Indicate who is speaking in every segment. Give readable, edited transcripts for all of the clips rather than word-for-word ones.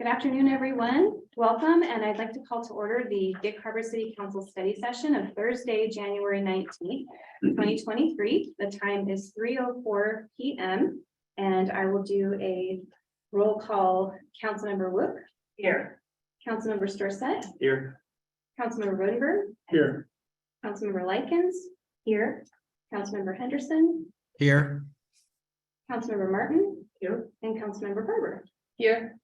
Speaker 1: Good afternoon, everyone. Welcome, and I'd like to call to order the Gig Harbor City Council study session of Thursday, January 19th, 2023. The time is 3:04 p.m. and I will do a roll call. Councilmember Wook. Here. Councilmember Storsett.
Speaker 2: Here.
Speaker 1: Councilmember Rodenberg.
Speaker 2: Here.
Speaker 1: Councilmember Likens. Here. Councilmember Henderson.
Speaker 3: Here.
Speaker 1: Councilmember Martin.
Speaker 2: Here.
Speaker 1: And Councilmember Berber.
Speaker 4: Here,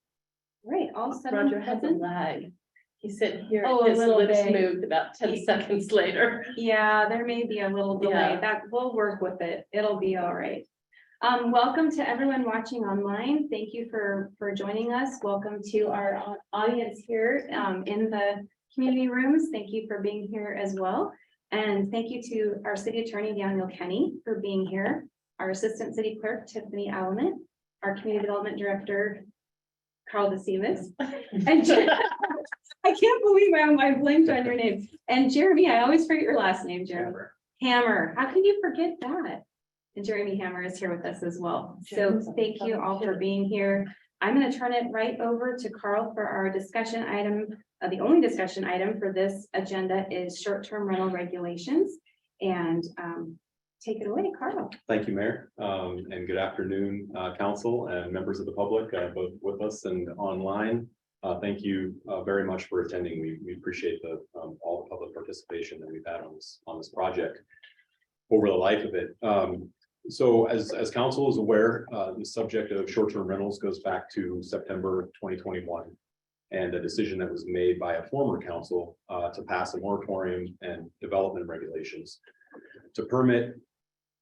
Speaker 1: All right, all seven
Speaker 4: Roger has a
Speaker 1: present.
Speaker 4: lag. He said here,
Speaker 1: Oh, a
Speaker 4: his
Speaker 1: little
Speaker 4: lips
Speaker 1: bit.
Speaker 4: moved about 10 seconds later.
Speaker 1: Yeah, there may be a little delay.
Speaker 4: Yeah.
Speaker 1: That we'll work with it. It'll be all right. Welcome to everyone watching online. Thank you for joining us. Welcome to our audience here in the community rooms. Thank you for being here as well. And thank you to our city attorney, Daniel Kenny, for being here. Our assistant city clerk, Tiffany Alament, our community development director, Carl DeSimas. And I can't believe I blanked on your name. And Jeremy, I always forget your last name, Jeremy. Hammer. How can you forget that? And Jeremy Hammer is here with us as well. So thank you all for being here. I'm going to turn it right over to Carl for our discussion item. The only discussion item for this agenda is short-term rental regulations. And take it away, Carl.
Speaker 2: Thank you, Mayor, and good afternoon, council and members of the public, both with us and online. Thank you very much for attending. We appreciate all the public participation that we've had on this project over the life of it. So as council is aware, the subject of short-term rentals goes back to September 2021. And a decision that was made by a former council to pass a moratorium and development regulations to permit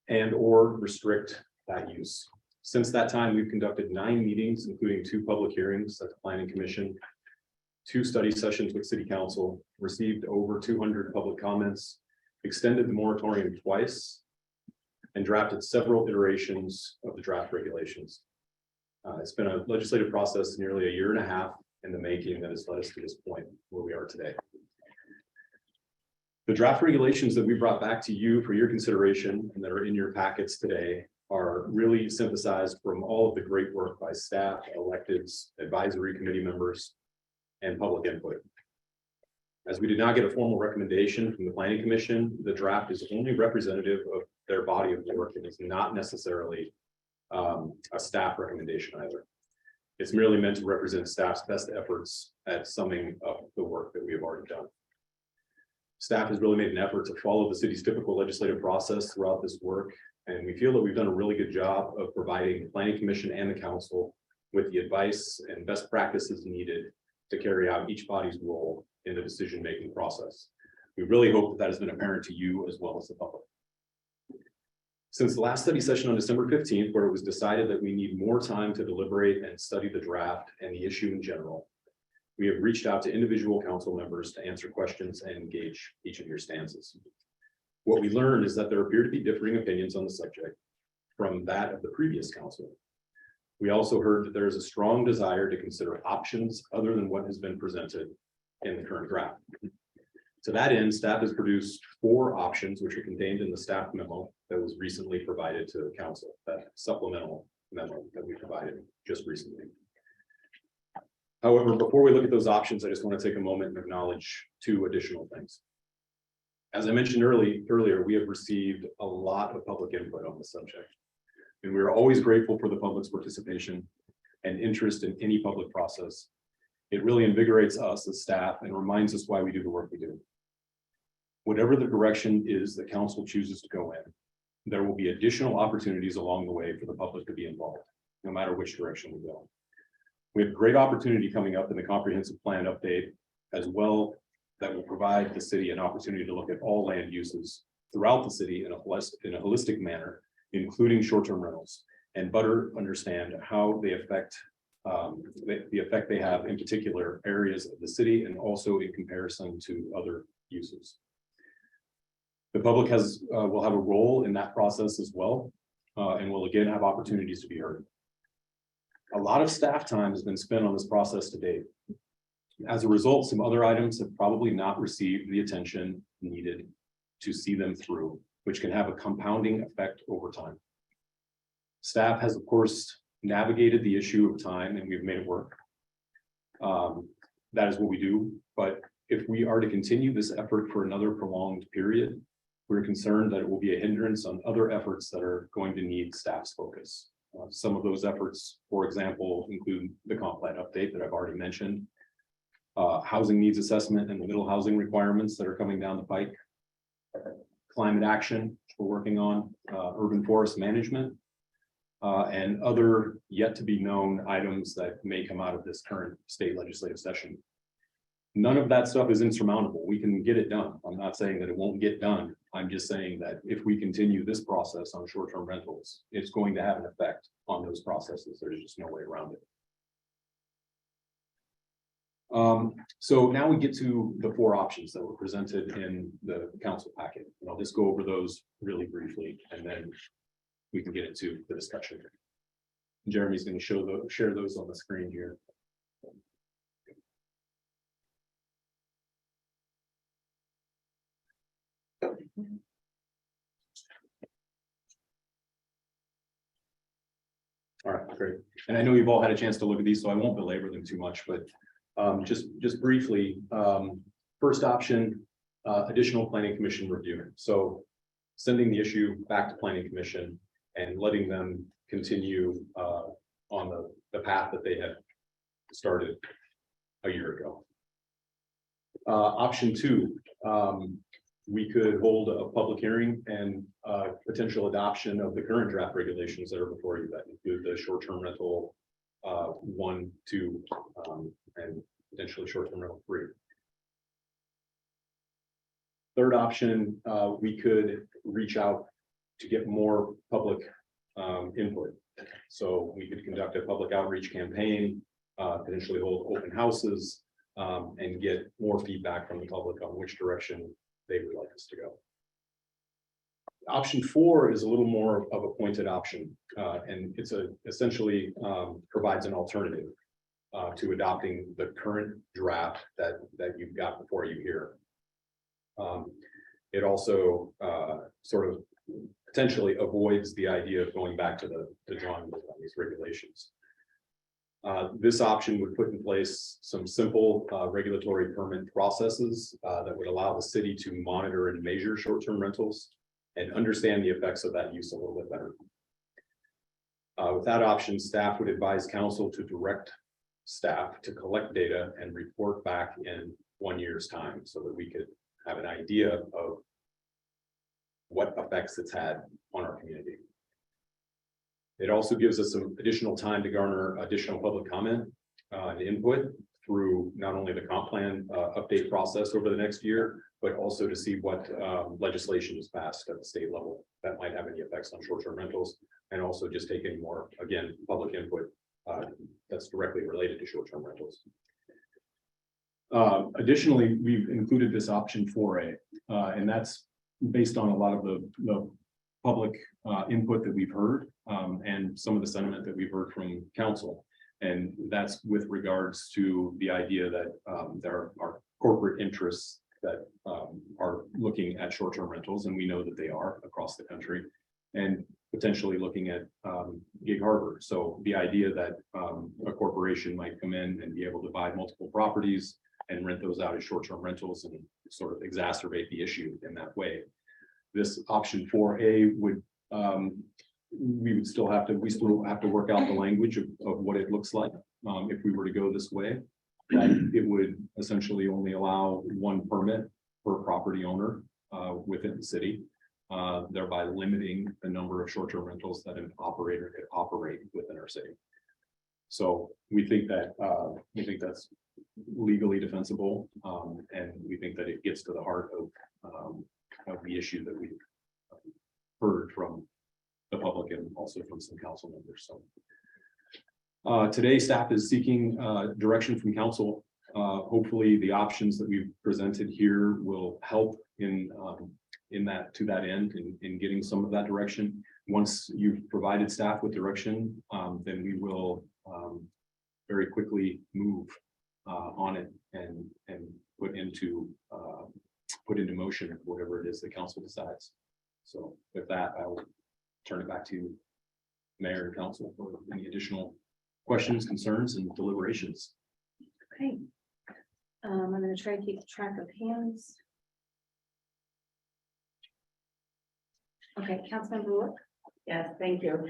Speaker 2: and or restrict that use. Since that time, we've conducted 9 meetings, including 2 public hearings at the Planning Commission, 2 study sessions with City Council, received over 200 public comments, extended the moratorium twice, and drafted several iterations of the draft regulations. It's been a legislative process nearly a year and a half in the making that has led us to this point where we are today. The draft regulations that we brought back to you for your consideration and that are in your packets today are really synthesized from all of the great work by staff, electeds, advisory committee members, and public input. As we did not get a formal recommendation from the Planning Commission, the draft is only representative of their body of work and is not necessarily a staff recommendation either. It's merely meant to represent staff's best efforts at summing up the work that we have already done. Staff has really made an effort to follow the city's typical legislative process throughout this work, and we feel that we've done a really good job of providing the Planning Commission and the council with the advice and best practices needed to carry out each body's role in the decision-making process. We really hope that has been apparent to you as well as the public. Since the last study session on December 15th, where it was decided that we need more time to deliberate and study the draft and the issue in general, we have reached out to individual council members to answer questions and engage each of your stances. What we learned is that there appear to be differing opinions on the subject from that of the previous council. We also heard that there is a strong desire to consider options other than what has been presented in the current draft. To that end, staff has produced 4 options, which are contained in the staff memo that was recently provided to the council, that supplemental memo that we provided just recently. However, before we look at those options, I just want to take a moment and acknowledge 2 additional things. As I mentioned earlier, we have received a lot of public input on the subject, and we are always grateful for the public's participation and interest in any public process. It really invigorates us as staff and reminds us why we do the work we do. Whatever the direction is that council chooses to go in, there will be additional opportunities along the way for the public to be involved, no matter which direction we go. We have a great opportunity coming up in the comprehensive plan update as well that will provide the city an opportunity to look at all land uses throughout the city in a holistic manner, including short-term rentals, and better understand how they affect the effect they have in particular areas of the city and also in comparison to other uses. The public will have a role in that process as well, and will again have opportunities to be heard. A lot of staff time has been spent on this process to date. As a result, some other items have probably not received the attention needed to see them through, which can have a compounding effect over time. Staff has, of course, navigated the issue of time and we've made it work. That is what we do, but if we are to continue this effort for another prolonged period, we're concerned that it will be a hindrance on other efforts that are going to need staff's focus. Some of those efforts, for example, include the comp plan update that I've already mentioned, housing needs assessment and the middle housing requirements that are coming down the pike, climate action we're working on, urban forest management, and other yet to be known items that may come out of this current state legislative session. None of that stuff is insurmountable. We can get it done. I'm not saying that it won't get done. I'm just saying that if we continue this process on short-term rentals, it's going to have an effect on those processes. There's just no way around it. So now we get to the 4 options that were presented in the council packet. And I'll just go over those really briefly, and then we can get into the discussion. Jeremy's going to share those on the screen here. All right, great. And I know you've all had a chance to look at these, so I won't belabor them too much, but just briefly, first option, additional planning commission review. So sending the issue back to planning commission and letting them continue on the path that they had started a year ago. Option 2, we could hold a public hearing and potential adoption of the current draft regulations that are before you that include the short-term rental 1, 2, and potentially short-term rental 3. Third option, we could reach out to get more public input. So we could conduct a public outreach campaign, potentially hold open houses, and get more feedback from the public on which direction they would like us to go. Option 4 is a little more of a pointed option, and it's essentially provides an alternative to adopting the current draft that you've got before you here. It also sort of potentially avoids the idea of going back to the drawing board on these regulations. This option would put in place some simple regulatory permit processes that would allow the city to monitor and measure short-term rentals and understand the effects of that use a little bit better. With that option, staff would advise council to direct staff to collect data and report back in 1 year's time so that we could have an idea of what effects it's had on our community. It also gives us some additional time to garner additional public comment and input through not only the comp plan update process over the next year, but also to see what legislation is passed at the state level that might have any effects on short-term rentals, and also just take any more, again, public input that's directly related to short-term rentals. Additionally, we've included this option 4A, and that's based on a lot of the public input that we've heard and some of the sentiment that we've heard from council. And that's with regards to the idea that there are corporate interests that are looking at short-term rentals, and we know that they are across the country, and potentially looking at Gig Harbor. So the idea that a corporation might come in and be able to buy multiple properties and rent those out as short-term rentals and sort of exacerbate the issue in that way. This option 4A would, we still have to work out the language of what it looks like if we were to go this way. That it would essentially only allow 1 permit per property owner within the city, thereby limiting the number of short-term rentals that an operator could operate within our city. So we think that's legally defensible, and we think that it gets to the heart of the issue that we've heard from the public and also from some council members. So today, staff is seeking direction from council. Hopefully, the options that we've presented here will help in that to that end in getting some of that direction. Once you've provided staff with direction, then we will very quickly move on it and put into motion whatever it is the council decides. So with that, I will turn it back to Mayor and council for any additional questions, concerns, and deliberations.
Speaker 1: Okay. I'm gonna try to keep track of hands. Okay, Councilmember Wood.
Speaker 3: Yes, thank you.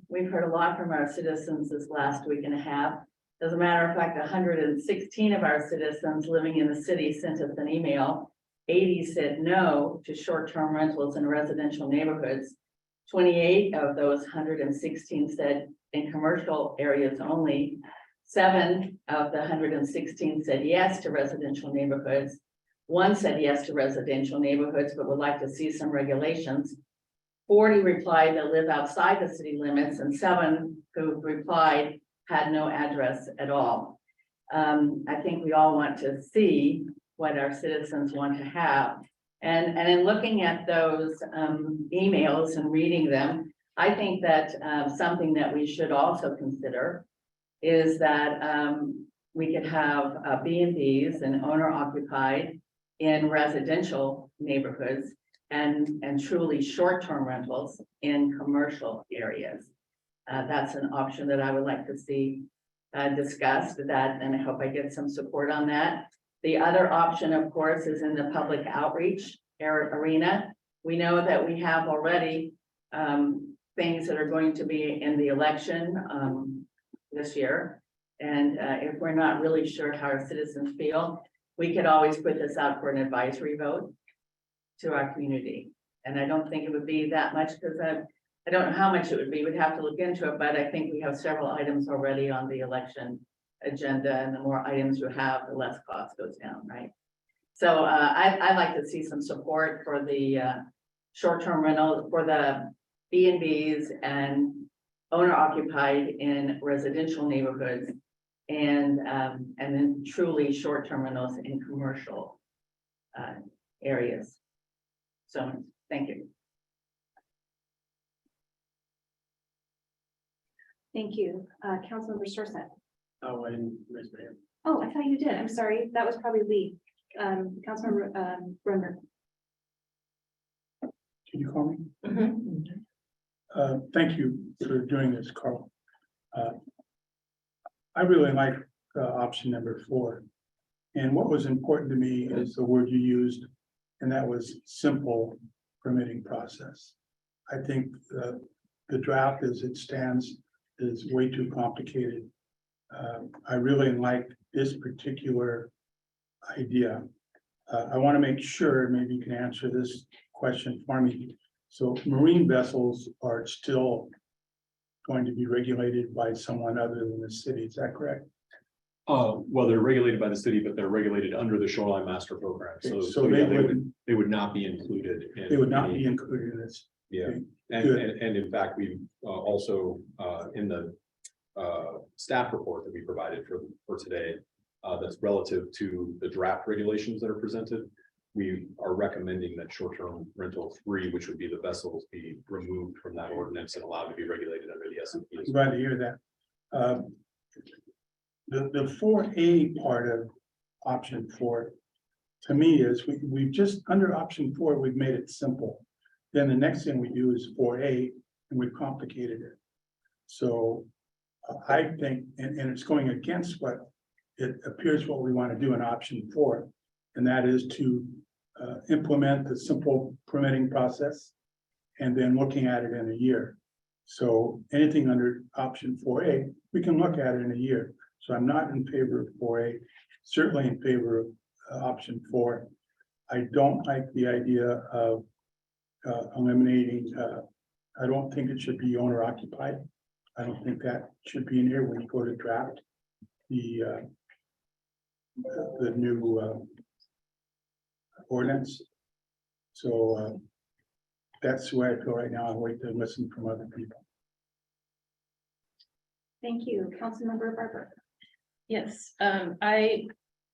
Speaker 3: We've heard a lot from our citizens this last week and a half. As a matter of fact, 116 of our citizens living in the city sent us an email. 80 said no to short-term rentals in residential neighborhoods. 28 of those 116 said in commercial areas only. 7 of the 116 said yes to residential neighborhoods. 1 said yes to residential neighborhoods, but would like to see some regulations. 40 replied they live outside the city limits, and 7 who replied had no address at all. I think we all want to see what our citizens want to have. And in looking at those emails and reading them, I think that something that we should also consider is that we could have B&Bs and owner occupied in residential neighborhoods and truly short-term rentals in commercial areas. That's an option that I would like to see discussed, that, and I hope I get some support on that. The other option, of course, is in the public outreach arena. We know that we have already things that are going to be in the election this year. And if we're not really sure how our citizens feel, we could always put this out for an advisory vote to our community. And I don't think it would be that much, because I don't know how much it would be. We'd have to look into it, but I think we have several items already on the election agenda, and the more items you have, the less cost goes down, right? So I'd like to see some support for the short-term rental, for the B&Bs and owner occupied in residential neighborhoods, and then truly short-term rentals in commercial areas. So thank you.
Speaker 1: Thank you. Councilmember Storsett.
Speaker 5: Oh, I didn't raise my hand.
Speaker 1: Oh, I thought you did. I'm sorry. That was probably Lee. Councilmember Brunner.
Speaker 5: Can you call me?
Speaker 4: Mhm.
Speaker 5: Thank you for doing this, Carl. I really like option number 4. And what was important to me is the word you used, and that was simple permitting process. I think the draft as it stands is way too complicated. I really like this particular idea. I want to make sure, maybe you can answer this question for me. So marine vessels are still going to be regulated by someone other than the city, is that correct?
Speaker 2: Well, they're regulated by the city, but they're regulated under the Shoreline Master Program. So
Speaker 5: So
Speaker 2: yeah,
Speaker 5: they
Speaker 2: they would not be included.
Speaker 5: They would not
Speaker 2: any-
Speaker 5: be included in this.
Speaker 2: Yeah,
Speaker 5: Okay,
Speaker 2: and,
Speaker 5: good.
Speaker 2: and in fact, we also in the staff report that we provided for today, that's relative to the draft regulations that are presented. We are recommending that short-term rental 3, which would be the vessels, be removed from that ordinance and allowed to be regulated under the S&P.
Speaker 5: I'm glad to hear that. The 4A part of option 4, to me, is we've just, under option 4, we've made it simple. Then the next thing we do is 4A, and we've complicated it. So I think, and it's going against what it appears what we want to do in option 4, and that is to implement the simple permitting process and then looking at it in a year. So anything under option 4A, we can look at it in a year. So I'm not in favor of 4A, certainly in favor of option 4. I don't like the idea of eliminating, I don't think it should be owner occupied. I don't think that should be in here when you go to draft the new ordinance. So that's the way I feel right now. I'll wait to listen from other people.
Speaker 1: Thank you. Councilmember Barber.
Speaker 4: Yes, I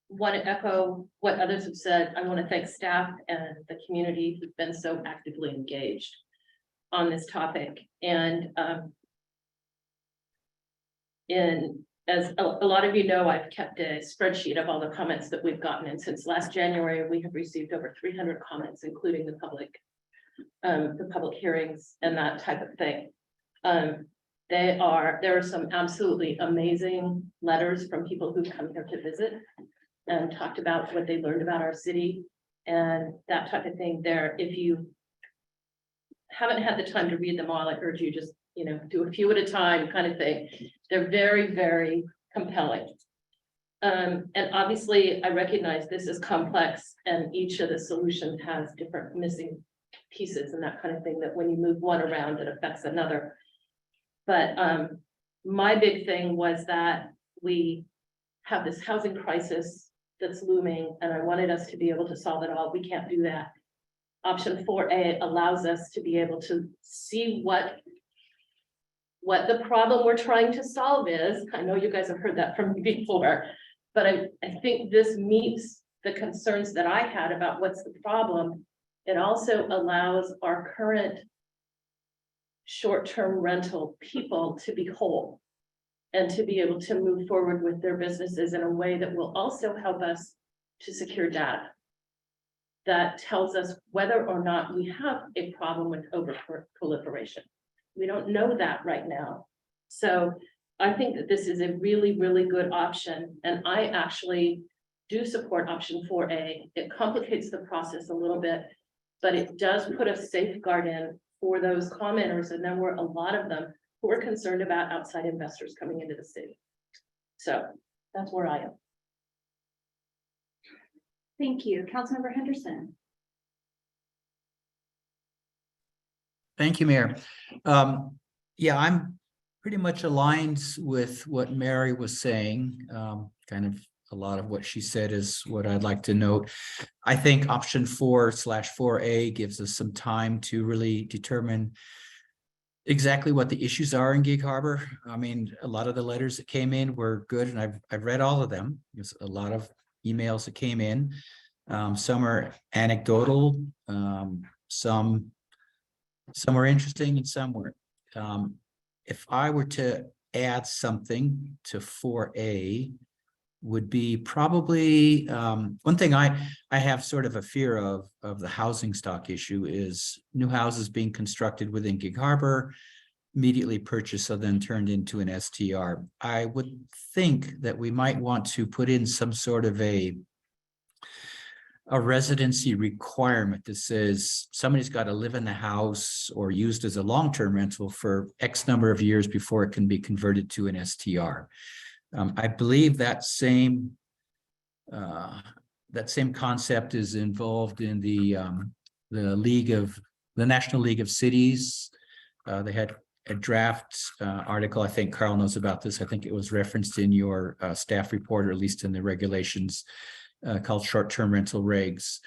Speaker 4: want to echo what others have said. I want to thank staff and the community who've been so actively engaged on this topic. And as a lot of you know, I've kept a spreadsheet of all the comments that we've gotten, and since last January, we have received over 300 comments, including the public hearings and that type of thing. there are some absolutely amazing letters from people who've come here to visit and talked about what they learned about our city and that type of thing there. If you haven't had the time to read them all, I urge you just, do a few at a time kind of thing. They're very, very compelling. And obviously I recognize this is complex and each of the solutions has different missing pieces and that kind of thing, that when you move one around, it affects another. But my big thing was that we have this housing crisis that's looming, and I wanted us to be able to solve it all. We can't do that. Option 4A allows us to be able to see what the problem we're trying to solve is. I know you guys have heard that from me before, but I think this meets the concerns that I had about what's the problem. It also allows our current short-term rental people to be whole and to be able to move forward with their businesses in a way that will also help us to secure data that tells us whether or not we have a problem with over proliferation. We don't know that right now. So I think that this is a really, really good option. And I actually do support option 4A. It complicates the process a little bit, but it does put a safeguard in for those commenters, and there were a lot of them who are concerned about outside investors coming into the city. So that's where I am.
Speaker 1: Thank you. Councilmember Henderson.
Speaker 6: Thank you, Mayor. Yeah, I'm pretty much aligned with what Mary was saying. Kind of a lot of what she said is what I'd like to note. I think option 4/4A gives us some time to really determine exactly what the issues are in Gig Harbor. I mean, a lot of the letters that came in were good, and I've read all of them. There's a lot of emails that came in. Some are anecdotal, some were interesting, and some weren't. If I were to add something to 4A, would be probably one thing I have sort of a fear of the housing stock issue is new houses being constructed within Gig Harbor, immediately purchased, so then turned into an STR. I would think that we might want to put in some sort of a residency requirement that says somebody's got to live in the house or used as a long-term rental for X number of years before it can be converted to an STR. I believe that same concept is involved in the National League of Cities. They had a draft article. I think Carl knows about this. I think it was referenced in your staff report, or at least in the regulations, called short-term rental regs.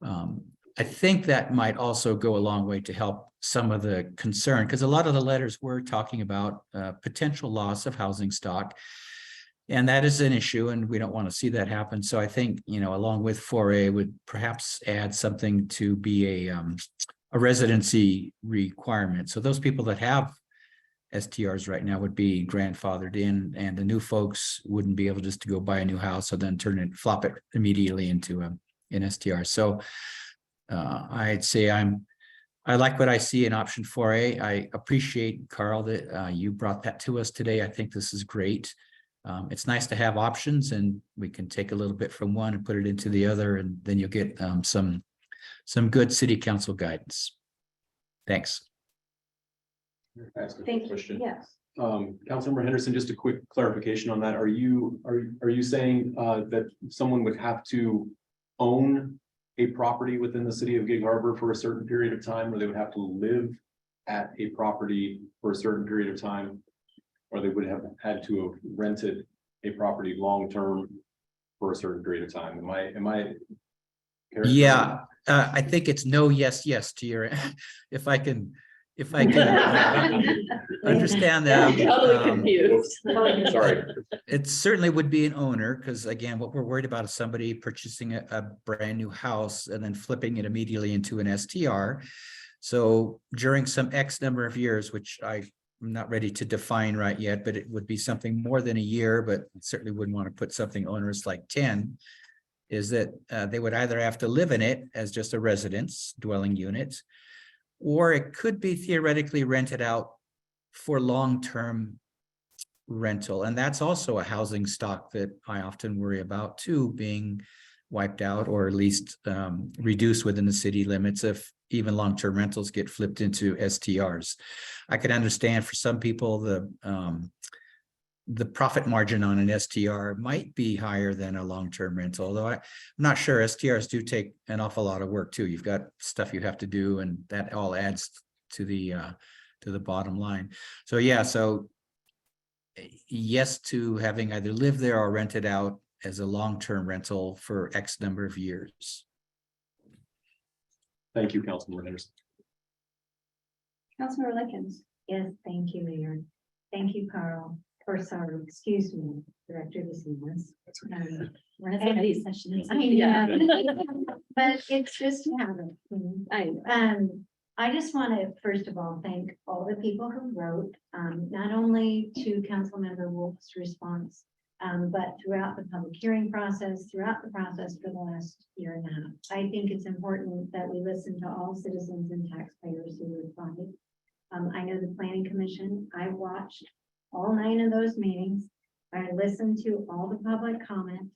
Speaker 6: I think that might also go a long way to help some of the concern, because a lot of the letters were talking about potential loss of housing stock. And that is an issue, and we don't want to see that happen. So I think, along with 4A, would perhaps add something to be a residency requirement. So those people that have STRs right now would be grandfathered in, and the new folks wouldn't be able just to go buy a new house and then flop it immediately into an STR. So I'd say I like what I see in option 4A. I appreciate, Carl, that you brought that to us today. I think this is great. It's nice to have options, and we can take a little bit from one and put it into the other, and then you'll get some good city council guidance. Thanks.
Speaker 1: Thank you.
Speaker 2: Question.
Speaker 1: Yes.
Speaker 2: Councilmember Henderson, just a quick clarification on that. Are you saying that someone would have to own a property within the city of Gig Harbor for a certain period of time, or they would have to live at a property for a certain period of time, or they would have had to have rented a property long-term for a certain period of time? Am I?
Speaker 6: Yeah, I think it's no, yes, yes to your, if I can understand that.
Speaker 4: Totally confused.
Speaker 2: Sorry.
Speaker 6: It certainly would be an owner, because again, what we're worried about is somebody purchasing a brand new house and then flipping it immediately into an STR. So during some X number of years, which I'm not ready to define right yet, but it would be something more than a year, but certainly wouldn't want to put something onerous like 10, is that they would either have to live in it as just a residence dwelling unit, or it could be theoretically rented out for long-term rental. And that's also a housing stock that I often worry about too, being wiped out or at least reduced within the city limits if even long-term rentals get flipped into STRs. I could understand for some people the profit margin on an STR might be higher than a long-term rental, although I'm not sure. STRs do take an awful lot of work too. You've got stuff you have to do, and that all adds to the bottom line. So yeah, so yes to having either lived there or rented out as a long-term rental for X number of years.
Speaker 2: Thank you, Councilman Henderson.
Speaker 1: Councilmember Lickens.
Speaker 7: Yes, thank you, Mayor. Thank you, Carl, or sorry, excuse me, Director DeSimas.
Speaker 4: We're in a study session.
Speaker 7: I
Speaker 4: Yeah.
Speaker 7: know, but it's just a habit.
Speaker 1: I
Speaker 7: I just want to, first of all, thank all the people who wrote, not only to Councilmember Wolf's response, but throughout the public hearing process, throughout the process for the last year and a half. I think it's important that we listen to all citizens and taxpayers who replied. I know the Planning Commission, I watched all 9 of those meetings. I listened to all the public comment.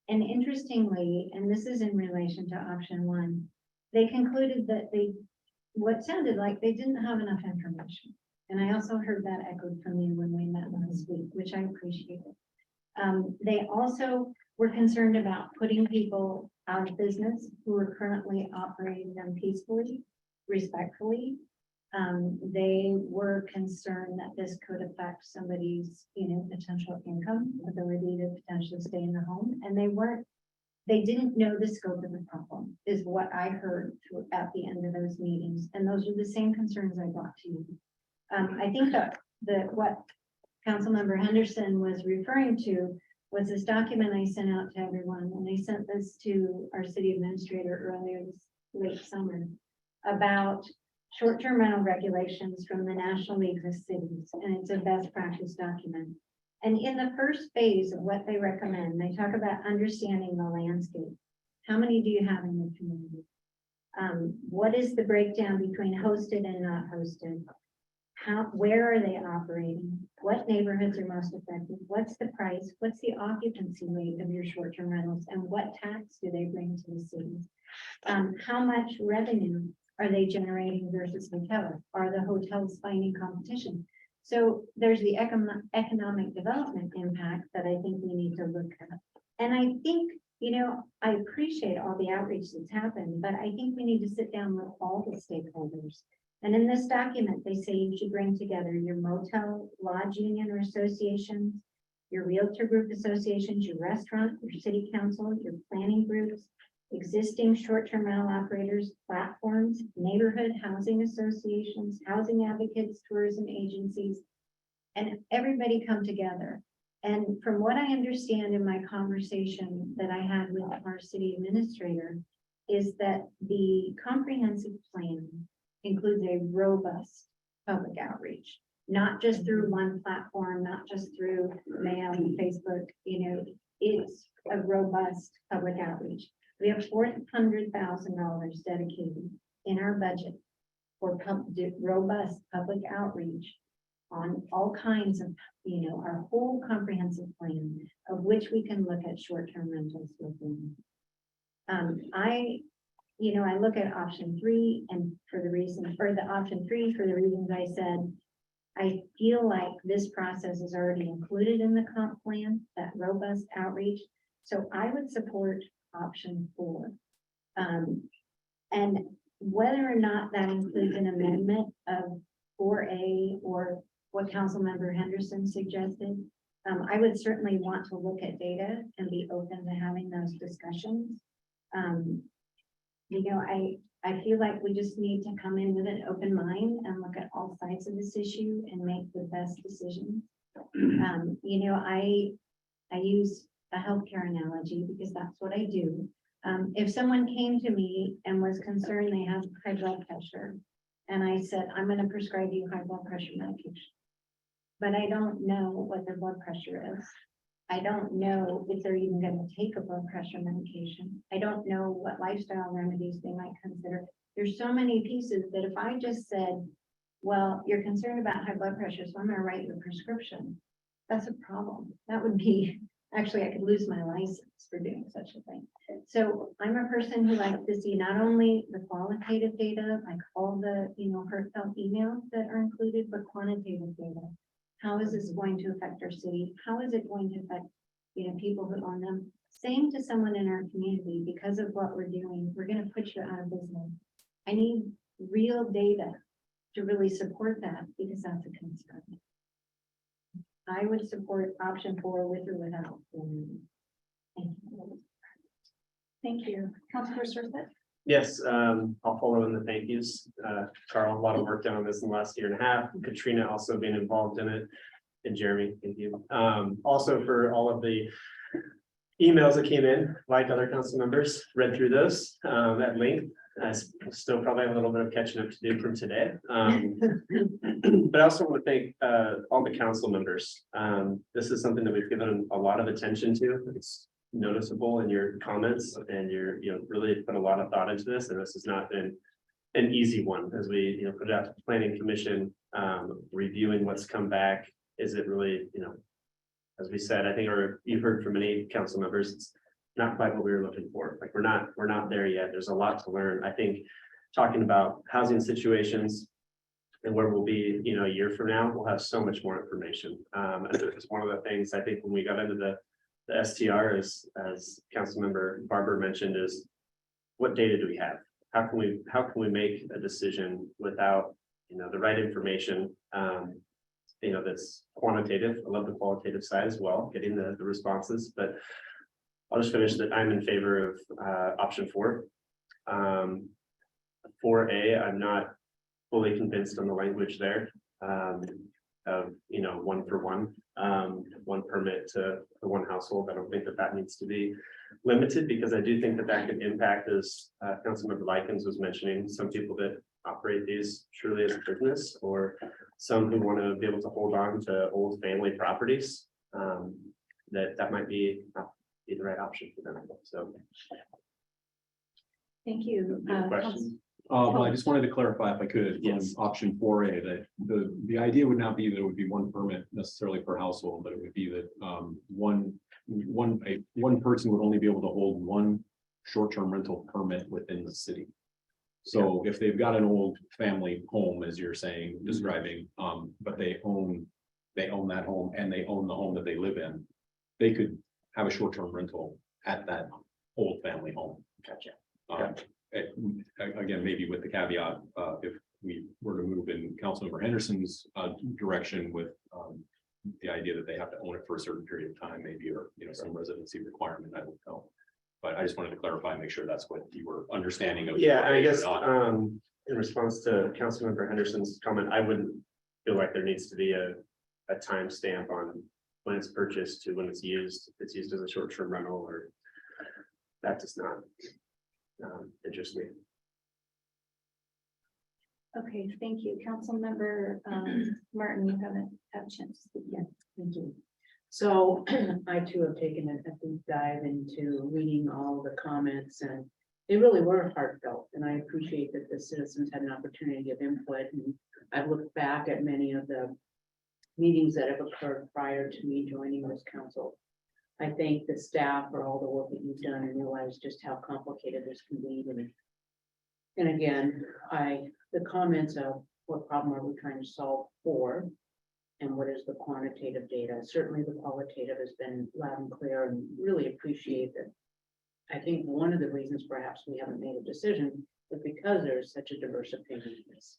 Speaker 7: And interestingly, and this is in relation to option 1, they concluded that what sounded like they didn't have enough information. And I also heard that echoed from you when we met last week, which I appreciated. They also were concerned about putting people out of business who are currently operating them peacefully, respectfully. They were concerned that this could affect somebody's, potential income, ability to potentially stay in the home, and they didn't know the scope of the problem, is what I heard at the end of those meetings, and those are the same concerns I brought to you. I think that what Councilmember Henderson was referring to was this document I sent out to everyone, and I sent this to our city administrator earlier this late summer about short-term rental regulations from the National League of Cities, and it's a best practice document. And in the first phase of what they recommend, they talk about understanding the landscape. How many do you have in your community? What is the breakdown between hosted and not hosted? Where are they operating? What neighborhoods are most affected? What's the price? What's the occupancy rate of your short-term rentals? And what tax do they bring to the city? How much revenue are they generating versus hotels? Are the hotels finding competition? So there's the economic development impact that I think we need to look at. And I think, I appreciate all the outreach that's happened, but I think we need to sit down with all the stakeholders. And in this document, they say you should bring together your motel, lodge union or associations, your realtor group associations, your restaurant, your city council, your planning groups, existing short-term rental operators, platforms, neighborhood housing associations, housing advocates, tourism agencies, and everybody come together. And from what I understand in my conversation that I had with our city administrator, is that the comprehensive plan includes a robust public outreach, not just through one platform, not just through mail and Facebook, it's a robust public outreach. We have $400,000 dedicated in our budget for robust public outreach on all kinds of, our whole comprehensive plan, of which we can look at short-term rentals within. I look at option 3 and for the reasons I said, I feel like this process is already included in the comp plan, that robust outreach. So I would support option 4. And whether or not that includes an amendment of 4A or what Councilmember Henderson suggested, I would certainly want to look at data and be open to having those discussions. I feel like we just need to come in with an open mind and look at all sides of this issue and make the best decisions. I use a healthcare analogy because that's what I do. If someone came to me and was concerned they have high blood pressure, and I said, I'm going to prescribe you high blood pressure medication, but I don't know what their blood pressure is. I don't know if they're even going to take a blood pressure medication. I don't know what lifestyle remedies they might consider. There's so many pieces that if I just said, well, you're concerned about high blood pressure, so I'm gonna write you a prescription. That's a problem. That would be, actually, I could lose my license for doing such a thing. So I'm a person who likes to see not only the qualitative data, like all the, heartfelt emails that are included, but quantitative data. How is this going to affect our city? How is it going to affect, people who own them? Saying to someone in our community, because of what we're doing, we're gonna put you out of business. I need real data to really support that, because that's a concern. I would support option 4 with or without. Thank you.
Speaker 1: Thank you. Councilor Surfett?
Speaker 8: Yes, I'll follow in the thank yous. Carl, a lot of work done on this in the last year and a half. Katrina also being involved in it. And Jeremy, thank you. Also for all of the emails that came in, like other council members, read through those at length. I still probably have a little bit of catching up to do from today. But I also want to thank all the council members. This is something that we've given a lot of attention to. It's noticeable in your comments, and really put a lot of thought into this, and this has not been an easy one as we put it out to the planning commission, reviewing what's come back. Is it really, as we said, I think, or you've heard from many council members, it's not quite what we were looking for. Like, we're not there yet. There's a lot to learn. I think talking about housing situations and where we'll be, a year from now, we'll have so much more information. And it's one of the things I think when we got into the STR, as Councilmember Barber mentioned, is what data do we have? How can we make a decision without, the right information? That's quantitative. I love the qualitative side as well, getting the responses, but I'll just finish that I'm in favor of option 4. 4A, I'm not fully convinced on the language there. Of 1 permit to one household. I don't think that needs to be limited, because I do think that could impact, as Councilmember Likens was mentioning, some people that operate these truly as a business, or some who want to be able to hold on to old family properties. That might be the right option for them. So.
Speaker 1: Thank you.
Speaker 8: Any questions?
Speaker 2: Well, I just wanted to clarify, if I could, on
Speaker 8: Yes.
Speaker 2: option 4A, that the idea would not be that it would be 1 permit necessarily per household, but it would be that one person would only be able to hold 1 short-term rental permit within the city. So if they've got an old family home, as you're saying, describing, but they own that home and they own the home that they live in, they could have a short-term rental at that old family home.
Speaker 8: Gotcha.
Speaker 2: Again, maybe with the caveat, if we were to move in Councilmember Henderson's direction with the idea that they have to own it for a certain period of time, maybe, or some residency requirement, I don't know. But I just wanted to clarify, make sure that's what you were understanding of.
Speaker 8: Yeah, and I guess
Speaker 2: or not.
Speaker 8: in response to Councilmember Henderson's comment, I wouldn't feel like there needs to be a timestamp on when it's purchased to when it's used. If it's used as a short-term rental, or that does not interest me.
Speaker 1: Okay, thank you. Councilmember Martin, you haven't had a chance to speak yet.
Speaker 9: Thank you. So I too have taken a deep dive into reading all the comments, and they really were heartfelt. And I appreciate that the citizens had an opportunity to give input. And I've looked back at many of the meetings that have occurred prior to me joining this council. I thank the staff for all the work that you've done, and realize just how complicated this can be. And again, the comments of what problem are we trying to solve for? And what is the quantitative data? Certainly the qualitative has been loud and clear, and really appreciate that. I think one of the reasons perhaps we haven't made a decision is because there's such a diverse opinion in this.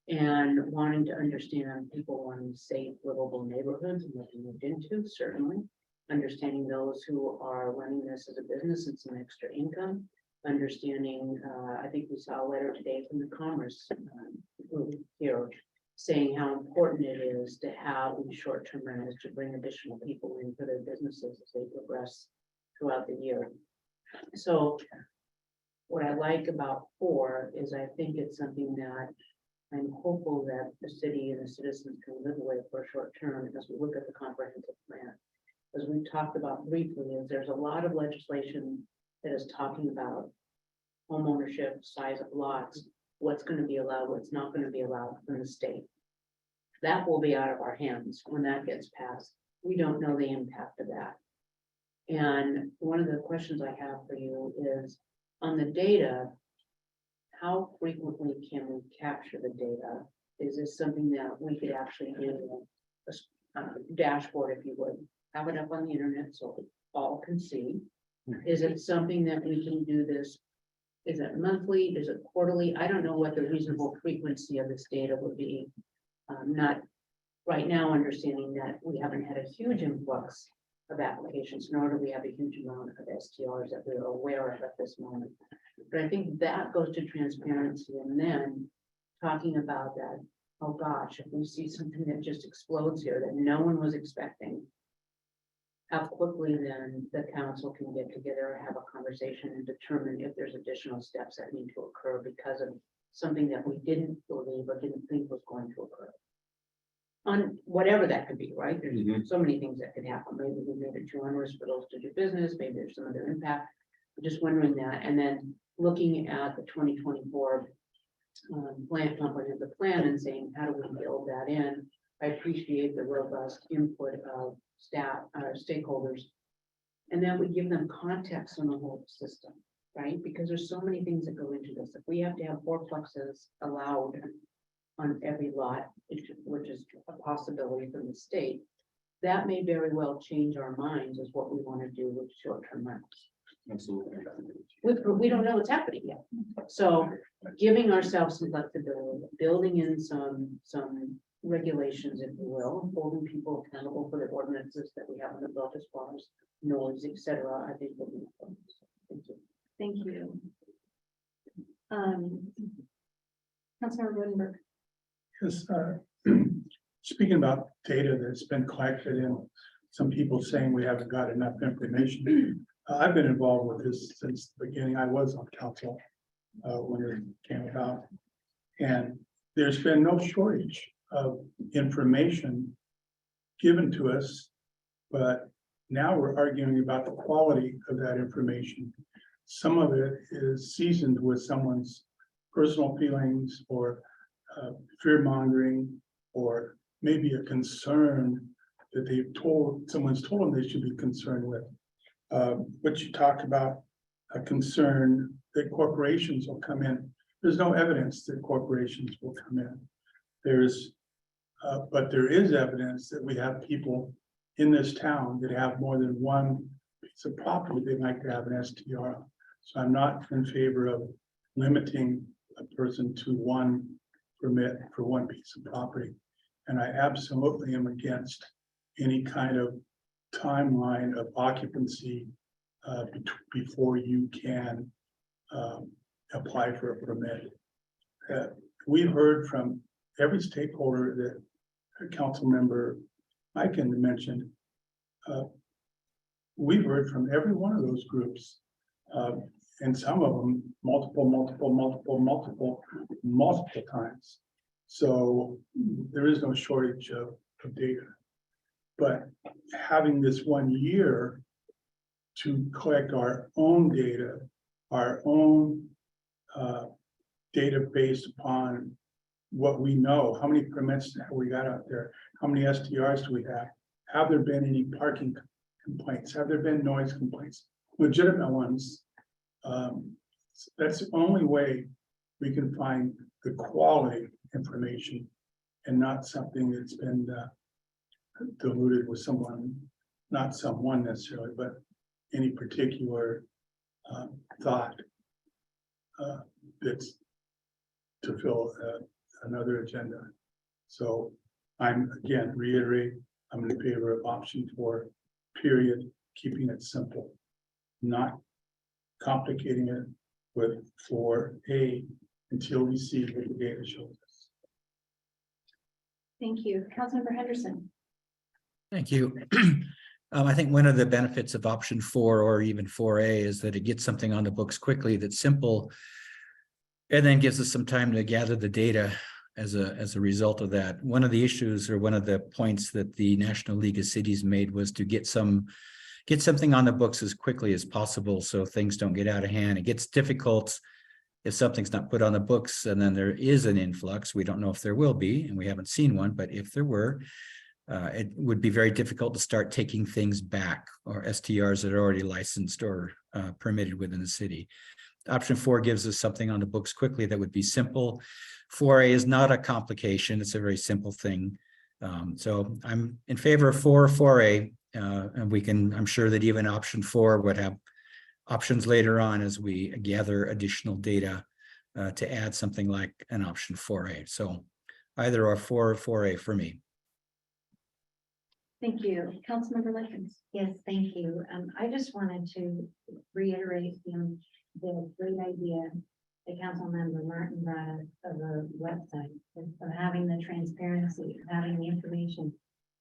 Speaker 9: And wanting to understand people wanting safe, livable neighborhoods and what they moved into, certainly. Understanding those who are running this as a business and some extra income. Understanding, I think we saw a letter today from the Commerce group here, saying how important it is to have these short-term rentals to bring additional people in for their businesses as they progress throughout the year. So what I like about 4 is I think it's something that I'm hopeful that the city and the citizens can live with for a short term as we look at the comprehensive plan. As we talked about briefly, is there's a lot of legislation that is talking about home ownership, size of lots, what's gonna be allowed, what's not gonna be allowed from the state. That will be out of our hands when that gets passed. We don't know the impact of that. And one of the questions I have for you is, on the data, how frequently can we capture the data? Is this something that we could actually do a dashboard, if you would, have it up on the internet so all can see? Is it something that we can do this? Is it monthly? Is it quarterly? I don't know what the reasonable frequency of this data would be. Not right now, understanding that we haven't had a huge influx of applications, nor do we have a huge amount of STRs that we're aware of at this moment. But I think that goes to transparency, and then talking about that, oh gosh, if we see something that just explodes here that no one was expecting, how quickly then the council can get together and have a conversation and determine if there's additional steps that need to occur because of something that we didn't believe or didn't think was going to occur. On whatever that could be, right? There's so many things that could happen. Maybe we made it too onerous for those to do business, maybe there's some other impact. I'm just wondering that, and then looking at the 2024 comprehensive plan and saying, how do we build that in? I appreciate the robust input of staff, stakeholders, and then we give them context on the whole system, right? Because there's so many things that go into this. If we have to have 4 plexes allowed on every lot, which is a possibility from the state, that may very well change our minds as what we want to do with short-term rentals.
Speaker 2: Absolutely.
Speaker 9: We don't know what's happening yet. So giving ourselves some flexibility, building in some regulations, if you will, holding people accountable for the ordinances that we have in the book as far as noise, et cetera, I think will be important. Thank you.
Speaker 1: Thank you. Councilmember Woodenberg.
Speaker 5: Because speaking about data that's been collected and some people saying we haven't got enough information. I've been involved with this since the beginning. I was on council when it came about. And there's been no shortage of information given to us. But now we're arguing about the quality of that information. Some of it is seasoned with someone's personal feelings or fear mongering, or maybe a concern that someone's told them they should be concerned with. But you talked about a concern that corporations will come in. There's no evidence that corporations will come in. But there is evidence that we have people in this town that have more than one piece of property they'd like to have an STR. So I'm not in favor of limiting a person to one permit for one piece of property. And I absolutely am against any kind of timeline of occupancy before you can apply for a permit. We've heard from every stakeholder that council member Eichen mentioned. We've heard from every one of those groups, and some of them multiple times. So there is no shortage of data. But having this 1 year to collect our own data, our own data based upon what we know, how many permits have we got out there? How many STRs do we have? Have there been any parking complaints? Have there been noise complaints? Legitimate ones. That's the only way we can find the quality information and not something that's been diluted with not someone necessarily, but any particular thought that's to fill another agenda. So I'm again reiterate, I'm in favor of option 4, period, keeping it simple, not complicating it with 4A until we see what the data shows us.
Speaker 1: Thank you. Councilmember Henderson.
Speaker 6: Thank you. I think one of the benefits of option 4 or even 4A is that it gets something on the books quickly that's simple, and then gives us some time to gather the data as a result of that. One of the issues or one of the points that the National League of Cities made was to get something on the books as quickly as possible so things don't get out of hand. It gets difficult if something's not put on the books and then there is an influx, we don't know if there will be, and we haven't seen one, but if there were, it would be very difficult to start taking things back, or STRs that are already licensed or permitted within the city. Option 4 gives us something on the books quickly that would be simple. 4A is not a complication. It's a very simple thing. So I'm in favor of 4A, and I'm sure that even option 4 would have options later on as we gather additional data to add something like an option 4A. So either or 4 or 4A for me.
Speaker 1: Thank you. Councilmember Likens.
Speaker 7: Yes, thank you. I just wanted to reiterate the great idea that Councilmember Martin brought up of a website, of having the transparency, of having the information,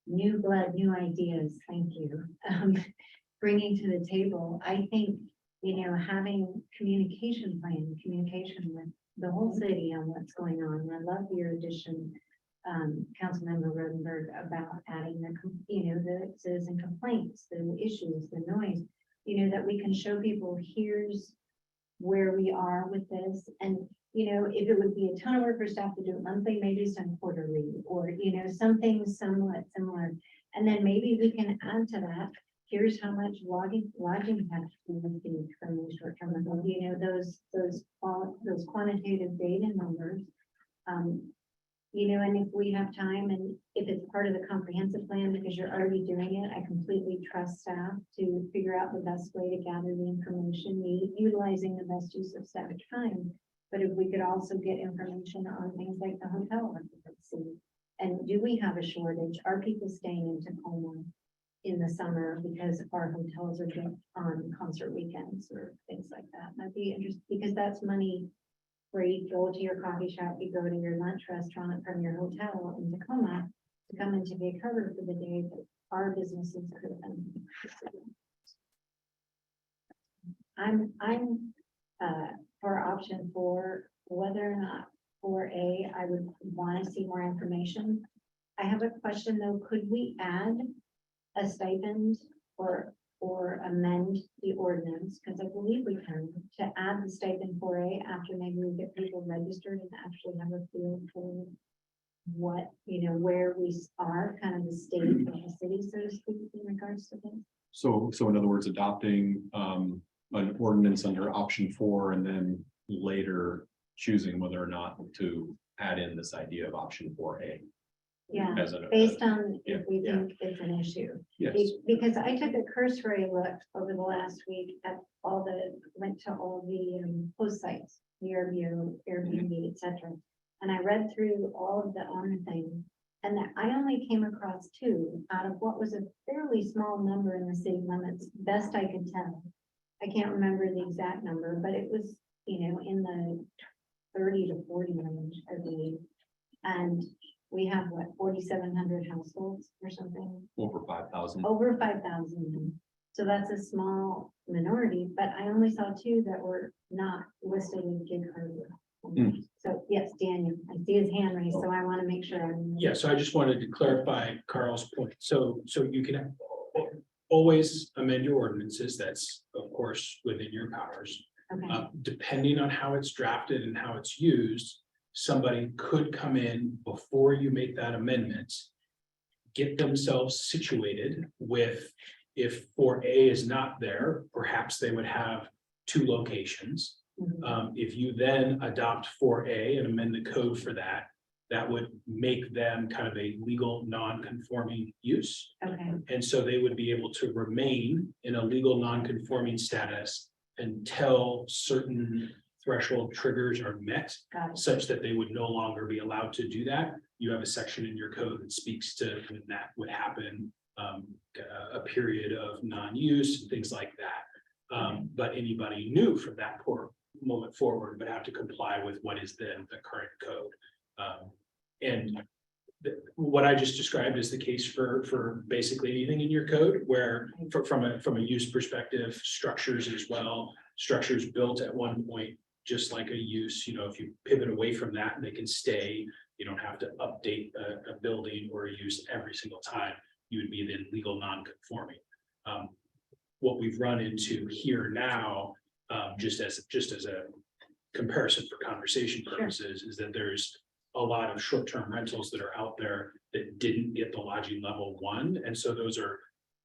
Speaker 7: new blood, new ideas. Thank you. Bringing to the table, I think, having communication plan, communication with the whole city on what's going on. I love your addition, Councilmember Rodenberg, about adding the citizen complaints, the issues, the noise, that we can show people here's where we are with this. And, if it would be a ton of work for staff to do it monthly, maybe it's done quarterly, or, something somewhat similar. And then maybe we can add to that, here's how much lodging has to be received from the short-term rental, those quantitative data numbers. And if we have time, and if it's part of the comprehensive plan, because you're already doing it, I completely trust staff to figure out the best way to gather the information, utilizing the best use of staff time. But if we could also get information on things like the hotel occupancy, and do we have a shortage? Are people staying in Tacoma in the summer because our hotels are booked on concert weekends or things like that? That'd be interesting, because that's money where you go to your coffee shop, you go to your lunch restaurant from your hotel in Tacoma to come in to be covered for the day that our businesses could have been. I'm for option 4, whether or not 4A, I would want to see more information. I have a question though, could we add a stipend or amend the ordinance, because I believe we can, to add the stipend 4A after maybe we get people registered and actually have a feel for what, where we are, kind of the state of the city, so to speak, in regards to this.
Speaker 2: So in other words, adopting an ordinance under option 4 and then later choosing whether or not to add in this idea of option 4A.
Speaker 7: Yeah,
Speaker 2: As an,
Speaker 7: based on if we
Speaker 2: yeah.
Speaker 7: think it's an issue.
Speaker 2: Yes.
Speaker 7: Because I took a cursory look over the last week at went to all the host sites, Airbnb, etc. And I read through all of the on things, and I only came across 2 out of what was a fairly small number in the city limits, best I could tell. I can't remember the exact number, but it was, in the 30 to 40 range, I believe. And we have what, 4,700 households or something?
Speaker 2: Over 5,000.
Speaker 7: Over 5,000. So that's a small minority, but I only saw 2 that were not listed in gig hardware. So yes, Daniel, I see his hand raised, so I want to make sure.
Speaker 10: Yeah, so I just wanted to clarify Carl's point. So you can always amend your ordinances. That's of course within your powers.
Speaker 7: Okay,
Speaker 10: Depending on how it's drafted and how it's used, somebody could come in before you make that amendment, get themselves situated with, if 4A is not there, perhaps they would have 2 locations. If you then adopt 4A and amend the code for that, that would make them kind of a legal non-conforming use.
Speaker 7: okay,
Speaker 10: And so they would be able to remain in a legal non-conforming status until certain threshold triggers are met,
Speaker 7: got it.
Speaker 10: such that they would no longer be allowed to do that. You have a section in your code that speaks to when that would happen, a period of non-use, and things like that. But anybody new from that moment forward would have to comply with what is then the current code. What I just described is the case for basically anything in your code, where from a use perspective, structures as well, structures built at one point, just like a use, if you pivot away from that, they can stay. You don't have to update a building or a use every single time. You would be then legal non-conforming. What we've run into here now, just as a comparison for conversation purposes is that there's a lot of short-term rentals that are out there that didn't get the lodging level 1, and so those are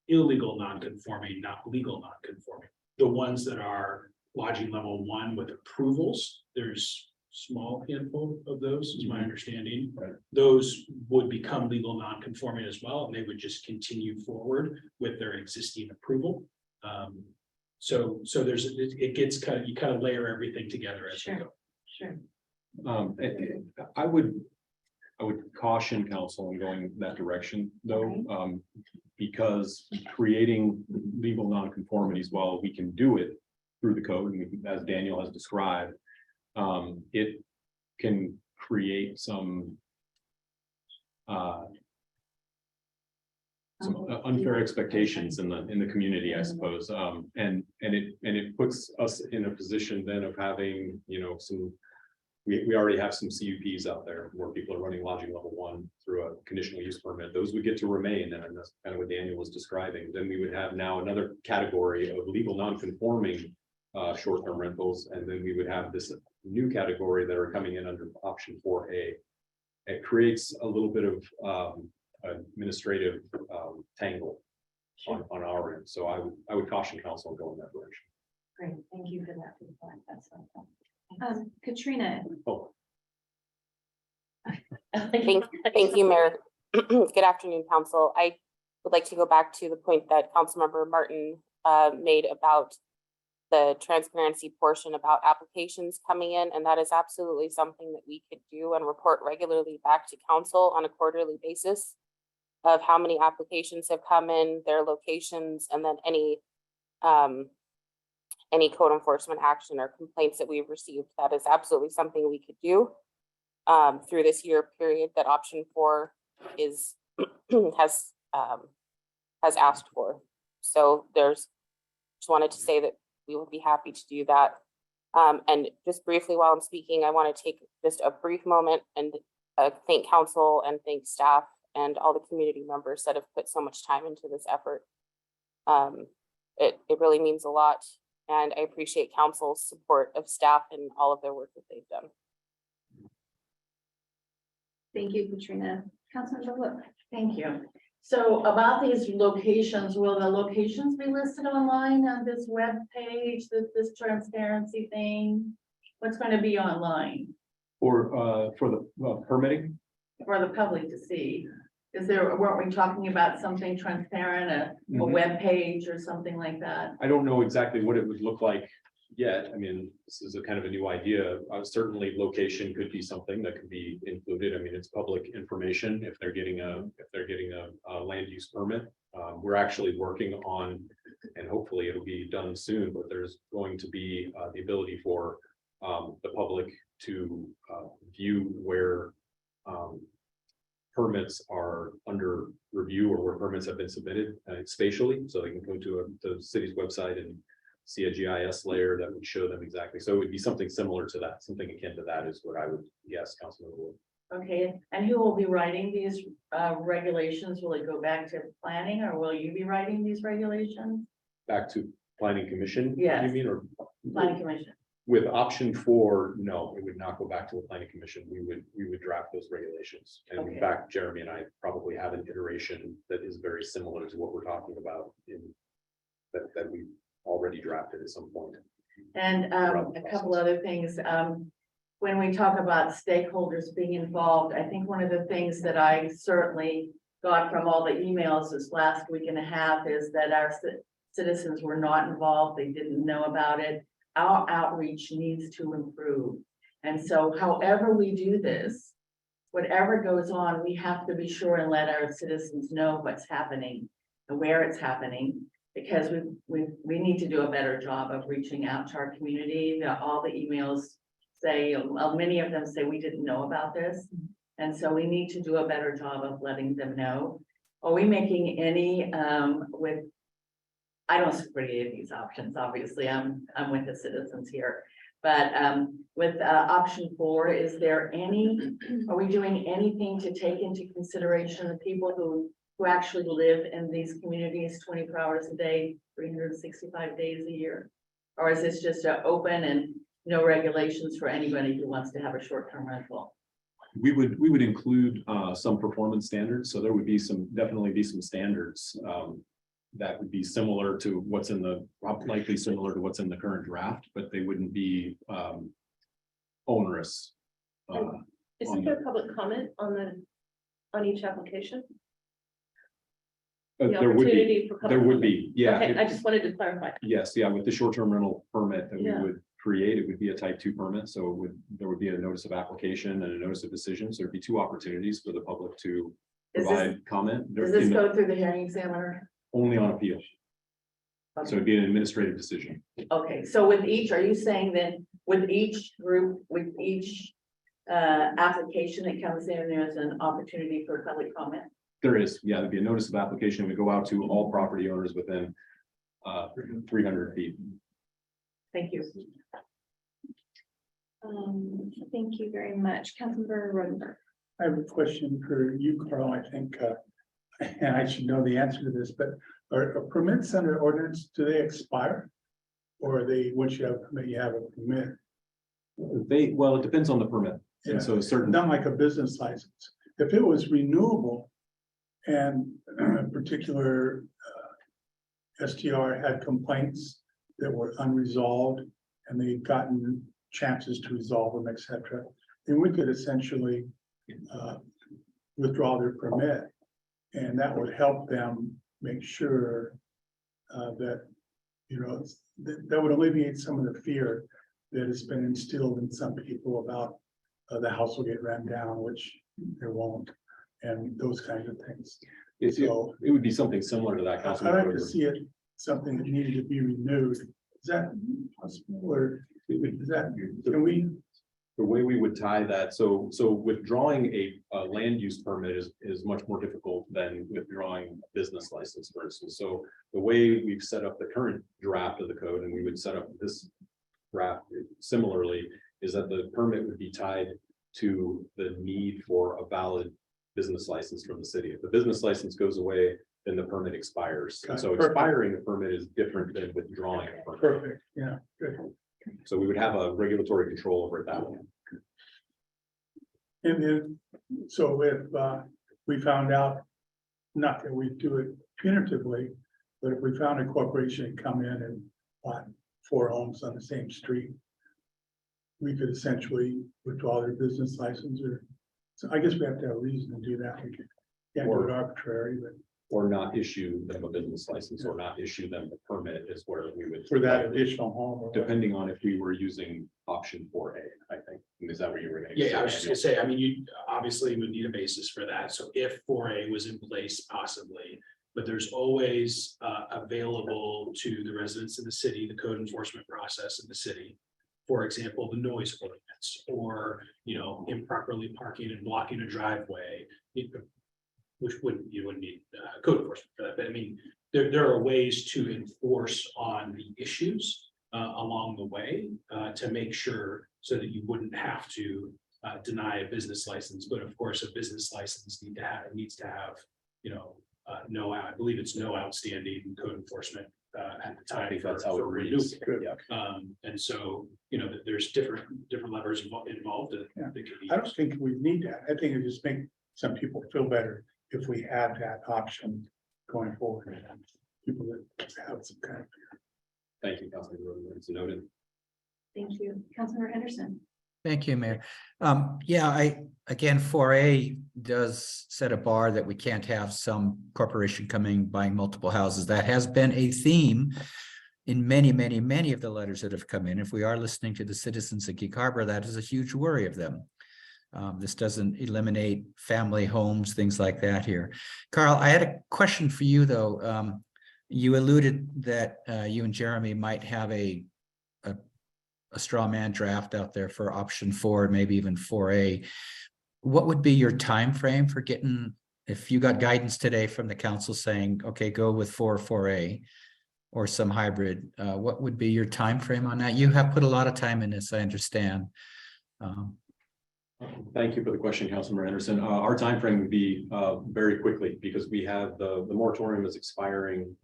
Speaker 10: illegal non-conforming, not legal non-conforming. The ones that are lodging level 1 with approvals, there's small handful of those, is my understanding.
Speaker 2: Right.
Speaker 10: Those would become legal non-conforming as well, and they would just continue forward with their existing approval. So there's, it gets kind of, you kind of layer everything together as you
Speaker 7: Sure.
Speaker 10: go.
Speaker 7: Sure.
Speaker 2: I would caution council in going that direction though,
Speaker 7: Okay.
Speaker 2: because creating legal nonconformities, while we can do it through the code, and we can- as Daniel has described, it can create some unfair expectations in the community, I suppose. And it puts us in a position then of having, you know, we already have some CUPs out there where people are running lodging level 1 through a conditional use permit. Those would get to remain, and that's kind of what Daniel was describing. Then we would have now another category of legal non-conforming short-term rentals, and then we would have this new category that are coming in under option 4A. It creates a little bit of administrative tangle on our end. So I would caution council on going that direction.
Speaker 7: Great, thank you for that feedback. That's helpful.
Speaker 1: Katrina,
Speaker 2: Oh,
Speaker 11: Thank you, Mayor. Good afternoon, Council. I would like to go back to the point that Councilmember Martin made about the transparency portion about applications coming in, and that is absolutely something that we could do and report regularly back to council on a quarterly basis of how many applications have come in, their locations, and then any code enforcement action or complaints that we've received. That is absolutely something we could do through this year period that option 4 is has asked for. So just wanted to say that we will be happy to do that. And just briefly while I'm speaking, I want to take just a brief moment and thank council and thank staff and all the community members that have put so much time into this effort. It really means a lot. And I appreciate council's support of staff and all of their work that they've done.
Speaker 1: thank you, Katrina. Councilmember Wood.
Speaker 3: Thank you. So about these locations, will the locations be listed online on this web page, this transparency thing? What's going to be online
Speaker 2: for the permitting,
Speaker 3: for the public to see? Weren't we talking about something transparent, a web page or something like that?
Speaker 2: I don't know exactly what it would look like yet. I mean, this is a kind of a new idea. Certainly location could be something that could be included. I mean, it's public information if they're getting a land use permit. We're actually working on, and hopefully it'll be done soon, but there's going to be the ability for the public to view where permits are under review or where permits have been submitted spatially, so they can go to the city's website and see a GIS layer that would show them exactly. So it would be something similar to that, something akin to that is what I would guess, Councilman Wood.
Speaker 3: Okay, and who will be writing these regulations? Will it go back to planning or will you be writing these regulations?
Speaker 2: Back to planning commission?
Speaker 3: Yes.
Speaker 2: You mean, or?
Speaker 3: Planning commission.
Speaker 2: With option 4, no, it would not go back to the planning commission. We would draft those regulations. And
Speaker 3: Okay.
Speaker 2: in fact, Jeremy and I probably have an iteration that is very similar to what we're talking about in that we already drafted at some point.
Speaker 3: And a couple other things, when we talk about stakeholders being involved, I think one of the things that I certainly got from all the emails this last week and a half is that our citizens were not involved, they didn't know about it. Our outreach needs to improve. And so however we do this, whatever goes on, we have to be sure and let our citizens know what's happening and where it's happening. Because we need to do a better job of reaching out to our community. All the emails say, many of them say we didn't know about this. And so we need to do a better job of letting them know. Are we making any I don't support any of these options, obviously, I'm with the citizens here. But with option 4, is there are we doing anything to take into consideration the people who actually live in these communities 24 hours a day, 365 days a year? Or is this just open and no regulations for anybody who wants to have a short-term rental.
Speaker 2: We would include some performance standards, so there would be definitely be some standards. That would be similar to what's in likely similar to what's in the current draft, but they wouldn't be onerous.
Speaker 4: Isn't there public comment on each application? The
Speaker 2: There would be,
Speaker 4: opportunity for public
Speaker 2: there would
Speaker 4: comment?
Speaker 2: be, yeah.
Speaker 4: Okay, I just wanted to clarify.
Speaker 2: Yes, yeah, with the short-term rental permit that we
Speaker 4: Yeah.
Speaker 2: would create, it would be a type 2 permit, so there would be a notice of application and a notice of decision, so there'd be 2 opportunities for the public to
Speaker 3: Is this,
Speaker 2: provide comment.
Speaker 3: does this go through the hearing examiner?
Speaker 2: Only on appeal, so it'd be an administrative decision.
Speaker 3: Okay, so with each, are you saying then with each group, with each application that comes in, there's an opportunity for public comment?
Speaker 2: There is, yeah, there'd be a notice of application, we go out to all property owners within 300 feet.
Speaker 3: Thank you.
Speaker 1: Thank you very much. Councilmember Rodenberg.
Speaker 5: I have a question for you, Carl, I think, and I should know the answer to this, but are permits under ordinance, do they expire? Or are they, once you have a permit, you have a permit?
Speaker 2: Well, it depends on the permit,
Speaker 5: Yeah.
Speaker 2: and so certain,
Speaker 5: Not like a business license. If it was renewable and a particular STR had complaints that were unresolved and they'd gotten chances to resolve them, et cetera, then we could essentially withdraw their permit. And that would help them make sure that, you know, that would alleviate some of the fear that has been instilled in some people about the house will get run down, which there won't, and those kinds of things. So
Speaker 2: it would be something similar to that.
Speaker 5: I'd
Speaker 2: Councilman
Speaker 5: like to
Speaker 2: Rodenberg.
Speaker 5: see it, something that needed to be renewed. Is that possible, or is that, can we?
Speaker 2: The way we would tie that, so withdrawing a land use permit is much more difficult than withdrawing a business license, for instance. So the way we've set up the current draft of the code, and we would set up this draft similarly, is that the permit would be tied to the need for a valid business license from the city. If the business license goes away, then the permit expires. And so
Speaker 5: Perfect.
Speaker 2: expiring a permit is different than withdrawing a permit.
Speaker 5: Perfect, yeah, good.
Speaker 2: So we would have a regulatory control over it that way.
Speaker 5: And then, so if we found out, not that we do it punitively, but if we found a corporation come in and bought 4 homes on the same street, we could essentially withdraw their business license, or, so I guess we have to have a reason to do that. We can't do it arbitrary, but
Speaker 2: Or not issue them a business license, or not issue them a permit is where we would.
Speaker 5: for that additional home. or-
Speaker 2: Depending on if we were using option 4A, I think. Is that what you were gonna?
Speaker 10: Yeah, I was just gonna say, I mean, you obviously would need a basis for that, so if 4A was in place possibly. But there's always available to the residents of the city, the code enforcement process of the city. For example, the noise ordinance, or, you know, improperly parking and blocking a driveway. Which you wouldn't need code enforcement for that, but I mean, there are ways to enforce on the issues along the way to make sure so that you wouldn't have to deny a business license, but of course, a business license needs to have, you know, I believe it's no outstanding code enforcement at the time.
Speaker 2: I think that's
Speaker 10: for
Speaker 2: how it reads.
Speaker 10: renewal.
Speaker 2: Yeah.
Speaker 10: And so, you know, there's different levers involved. That
Speaker 5: Yeah.
Speaker 10: could be
Speaker 5: I don't think we need that. I think it just make some people feel better if we have that option going forward. People that have some kind of.
Speaker 2: Thank you, Councilman Rodenberg. It's noted.
Speaker 1: Thank you. Councilmember Henderson.
Speaker 6: Thank you, Mayor. Yeah, again, 4A does set a bar that we can't have some corporation coming, buying multiple houses. That has been a theme in many, many, many of the letters that have come in. If we are listening to the citizens of Gig Harbor, that is a huge worry of them. This doesn't eliminate family homes, things like that here. Carl, I had a question for you, though. You alluded that you and Jeremy might have a straw man draft out there for option 4, maybe even 4A. What would be your time frame for getting, if you got guidance today from the council saying, okay, go with 4A or some hybrid, what would be your time frame on that? You have put a lot of time in this, I understand.
Speaker 2: Thank you for the question, Councilmember Anderson. Our timeframe would be very quickly, because we have the moratorium is expiring,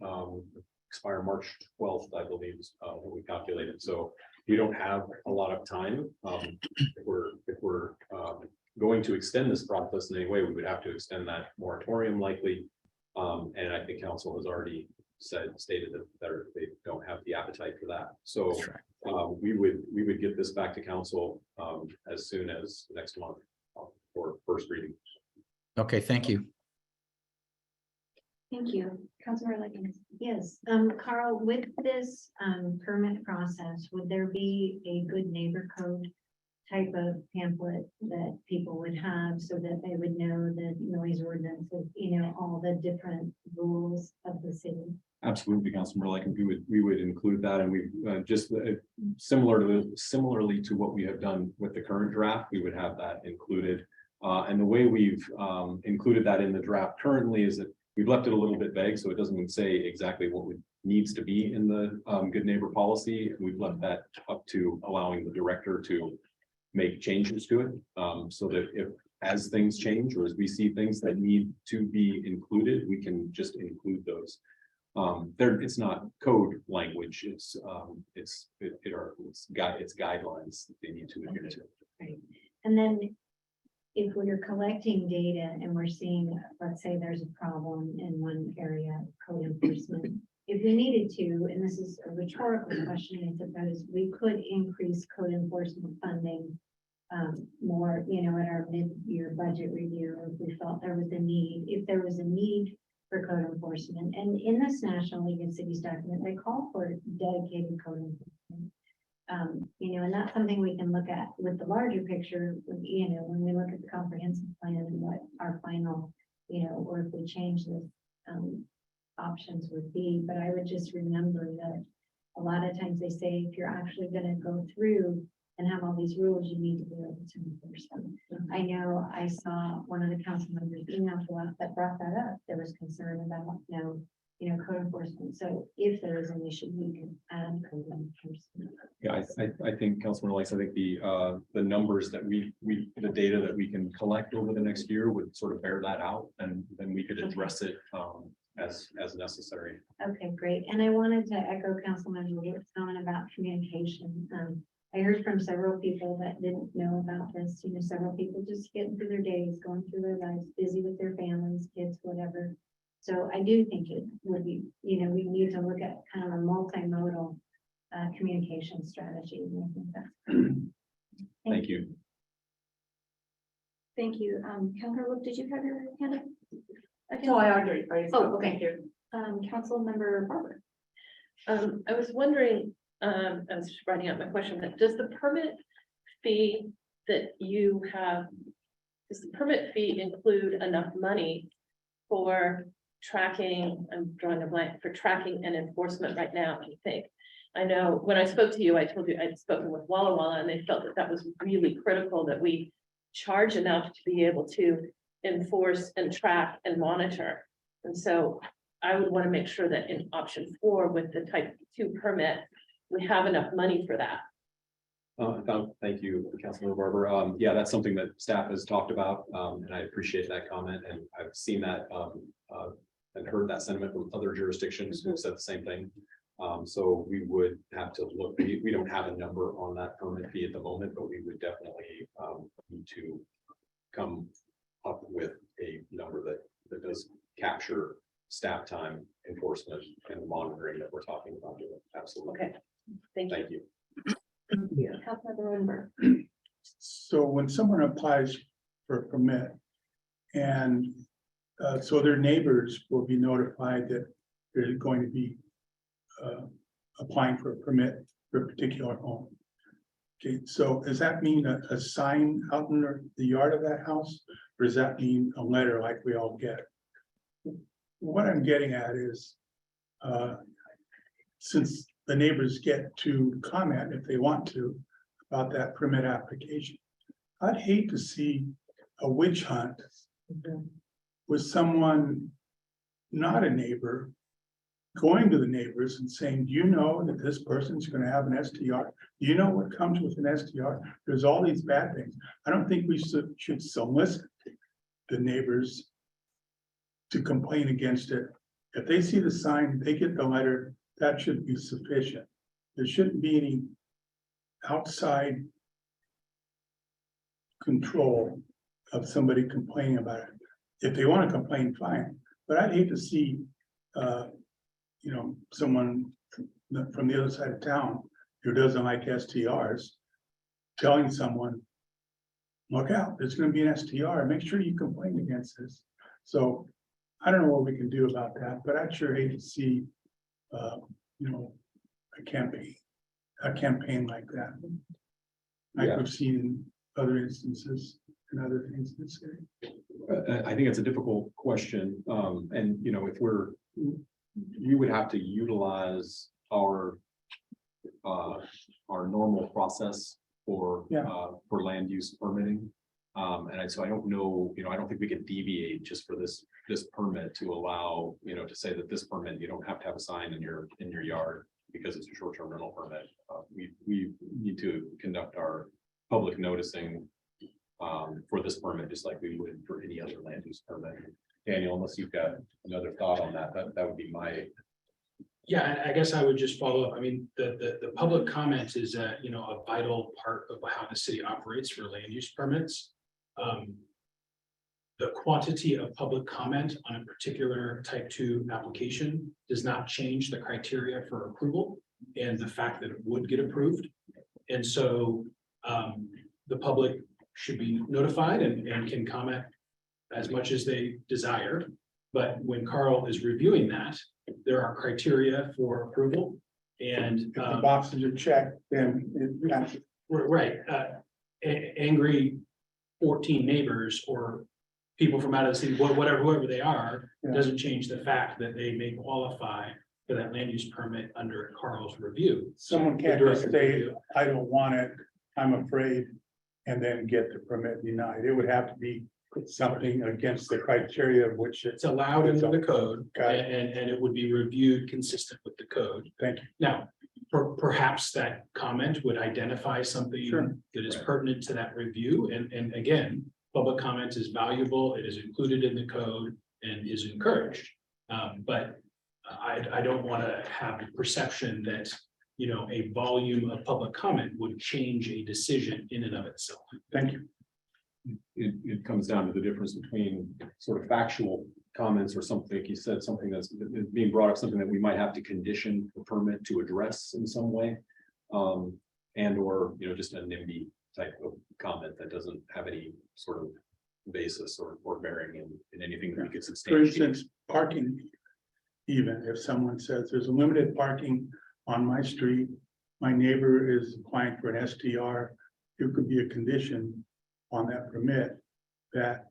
Speaker 2: expire March 12th, I believe, is what we calculated. So we don't have a lot of time. If we're going to extend this process in any way, we would have to extend that moratorium likely. And I think council has already stated that they don't have the appetite for that. So
Speaker 6: That's right.
Speaker 2: we would get this back to council as soon as next month for first reading.
Speaker 6: Okay, thank you.
Speaker 1: Thank you. Councilmember Likens.
Speaker 7: Yes, Carl, with this permit process, would there be a good neighbor code type of pamphlet that people would have so that they would know the noise ordinances, all the different rules of the city?
Speaker 2: Absolutely, Councilmember Likens, we would include that, and we just similarly to what we have done with the current draft, we would have that included. And the way we've included that in the draft currently is that we've left it a little bit vague, so it doesn't say exactly what needs to be in the good neighbor policy. We've left that up to allowing the director to make changes to it, so that as things change or as we see things that need to be included, we can just include those. It's not code language, it's guidelines that they need to adhere to.
Speaker 7: Right. And then if we're collecting data and we're seeing, let's say there's a problem in one area, code enforcement, if we needed to, and this is a rhetorical question, I suppose, we could increase code enforcement funding more, at our mid-year budget review, if we felt there was a need, if there was a need for code enforcement. And in this National League of Cities document, they call for dedicated code enforcement. And that's something we can look at with the larger picture, when we look at the comprehensive plan and what our final, or if we change this, options would be. But I would just remember that a lot of times they say, if you're actually going to go through and have all these rules, you need to be able to enforce them. I know I saw one of the council members email that brought that up. There was concern about code enforcement. So if there is an issue, we can add code enforcement.
Speaker 2: Yeah, I think Councilman Likes, I think the numbers that the data that we can collect over the next year would sort of bear that out, and then we could address it as necessary.
Speaker 7: Okay, great. And I wanted to echo Councilman Lee's comment about communication. I heard from several people that didn't know about this, several people just getting through their days, going through their lives, busy with their families, kids, whatever. So I do think it would be, we need to look at kind of a multimodal communication strategy. And I think that's.
Speaker 2: Thank you.
Speaker 1: Thank you. Councilor Wood, did you have your hand up?
Speaker 3: So I already.
Speaker 1: Oh, okay.
Speaker 3: Thank you.
Speaker 1: Councilmember Barber.
Speaker 4: I was wondering, I was just writing out my question, that does the permit fee that you have, does the permit fee include enough money for tracking, I'm drawing a blank, for tracking and enforcement right now, do you think? I know when I spoke to you, I told you I'd spoken with Walla Walla, and they felt that was really critical, that we charge enough to be able to enforce and track and monitor. And so I would want to make sure that in option 4 with the type 2 permit, we have enough money for that.
Speaker 2: Thank you, Councilmember Barber. Yeah, that's something that staff has talked about, and I appreciate that comment. And I've seen that and heard that sentiment from other jurisdictions who said the same thing. So we would have to look. We don't have a number on that permit fee at the moment, but we would definitely need to come up with a number that does capture staff time, enforcement, and the monitoring that we're talking about doing. Absolutely.
Speaker 4: Okay, thank you.
Speaker 2: Thank you.
Speaker 1: Councilmember Rodenberg.
Speaker 5: So when someone applies for a permit and so their neighbors will be notified that they're going to be applying for a permit for a particular home. Okay, so does that mean a sign out in the yard of that house, or does that mean a letter like we all get? What I'm getting at is, since the neighbors get to comment if they want to about that permit application, I'd hate to see a witch hunt with someone not a neighbor going to the neighbors and saying, do you know that this person's going to have an STR? Do you know what comes with an STR? There's all these bad things. I don't think we should solicit the neighbors to complain against it. If they see the sign, they get the letter, that should be sufficient. There shouldn't be any outside control of somebody complaining about it. If they want to complain, fine, but I'd hate to see, someone from the other side of town who doesn't like STRs telling someone, look out, there's gonna be an STR, make sure you complain against this. So I don't know what we can do about that, but I'd sure hate to see, a campaign like that. Like
Speaker 2: Yeah.
Speaker 5: we've seen in other instances and other things in the city.
Speaker 2: I think it's a difficult question, and you would have to utilize our normal process for land use permitting. So I don't know, I don't think we can deviate just for this permit to allow, to say that this permit, you don't have to have a sign in your yard because it's a short-term rental permit. We need to conduct our public noticing for this permit, just like we would for any other land use permit. Daniel, unless you've got another thought on that would be my.
Speaker 10: Yeah, I guess I would just follow up. I mean, the public comment is a vital part of how the city operates for land use permits. The quantity of public comment on a particular type 2 application does not change the criteria for approval and the fact that it would get approved. And so the public should be notified and can comment as much as they desire. But when Carl is reviewing that, there are criteria for approval and
Speaker 5: If the boxes are checked, then
Speaker 10: right, angry 14 neighbors or people from out of the city, whoever they are,
Speaker 5: Yeah.
Speaker 10: doesn't change the fact that they may qualify for that land use permit under Carl's review.
Speaker 5: someone
Speaker 10: The
Speaker 5: can't just
Speaker 10: director's
Speaker 5: say,
Speaker 10: review.
Speaker 5: I don't want it, I'm afraid, and then get the permit denied. It would have to be something against the criteria of which
Speaker 10: It's allowed under the code
Speaker 5: Got it.
Speaker 10: and it would be reviewed consistent with the code.
Speaker 5: Thank you.
Speaker 10: Now, perhaps that comment would identify something
Speaker 5: Sure.
Speaker 10: that is
Speaker 2: Right.
Speaker 10: pertinent to that review. And again, public comment is valuable. It is included in the code and is encouraged. But I don't want to have the perception that, a volume of public comment would change a decision in and of itself.
Speaker 5: Thank you.
Speaker 2: It comes down to the difference between sort of factual comments or something, like you said, something that's being brought up, something that we might have to condition the permit to address in some way. And or, just a NIMBY type of comment that doesn't have any sort of basis or bearing in anything that we could
Speaker 5: For
Speaker 2: substantiate.
Speaker 5: instance, parking. Even if someone says there's a limited parking on my street, my neighbor is applying for an STR, it could be a condition on that permit that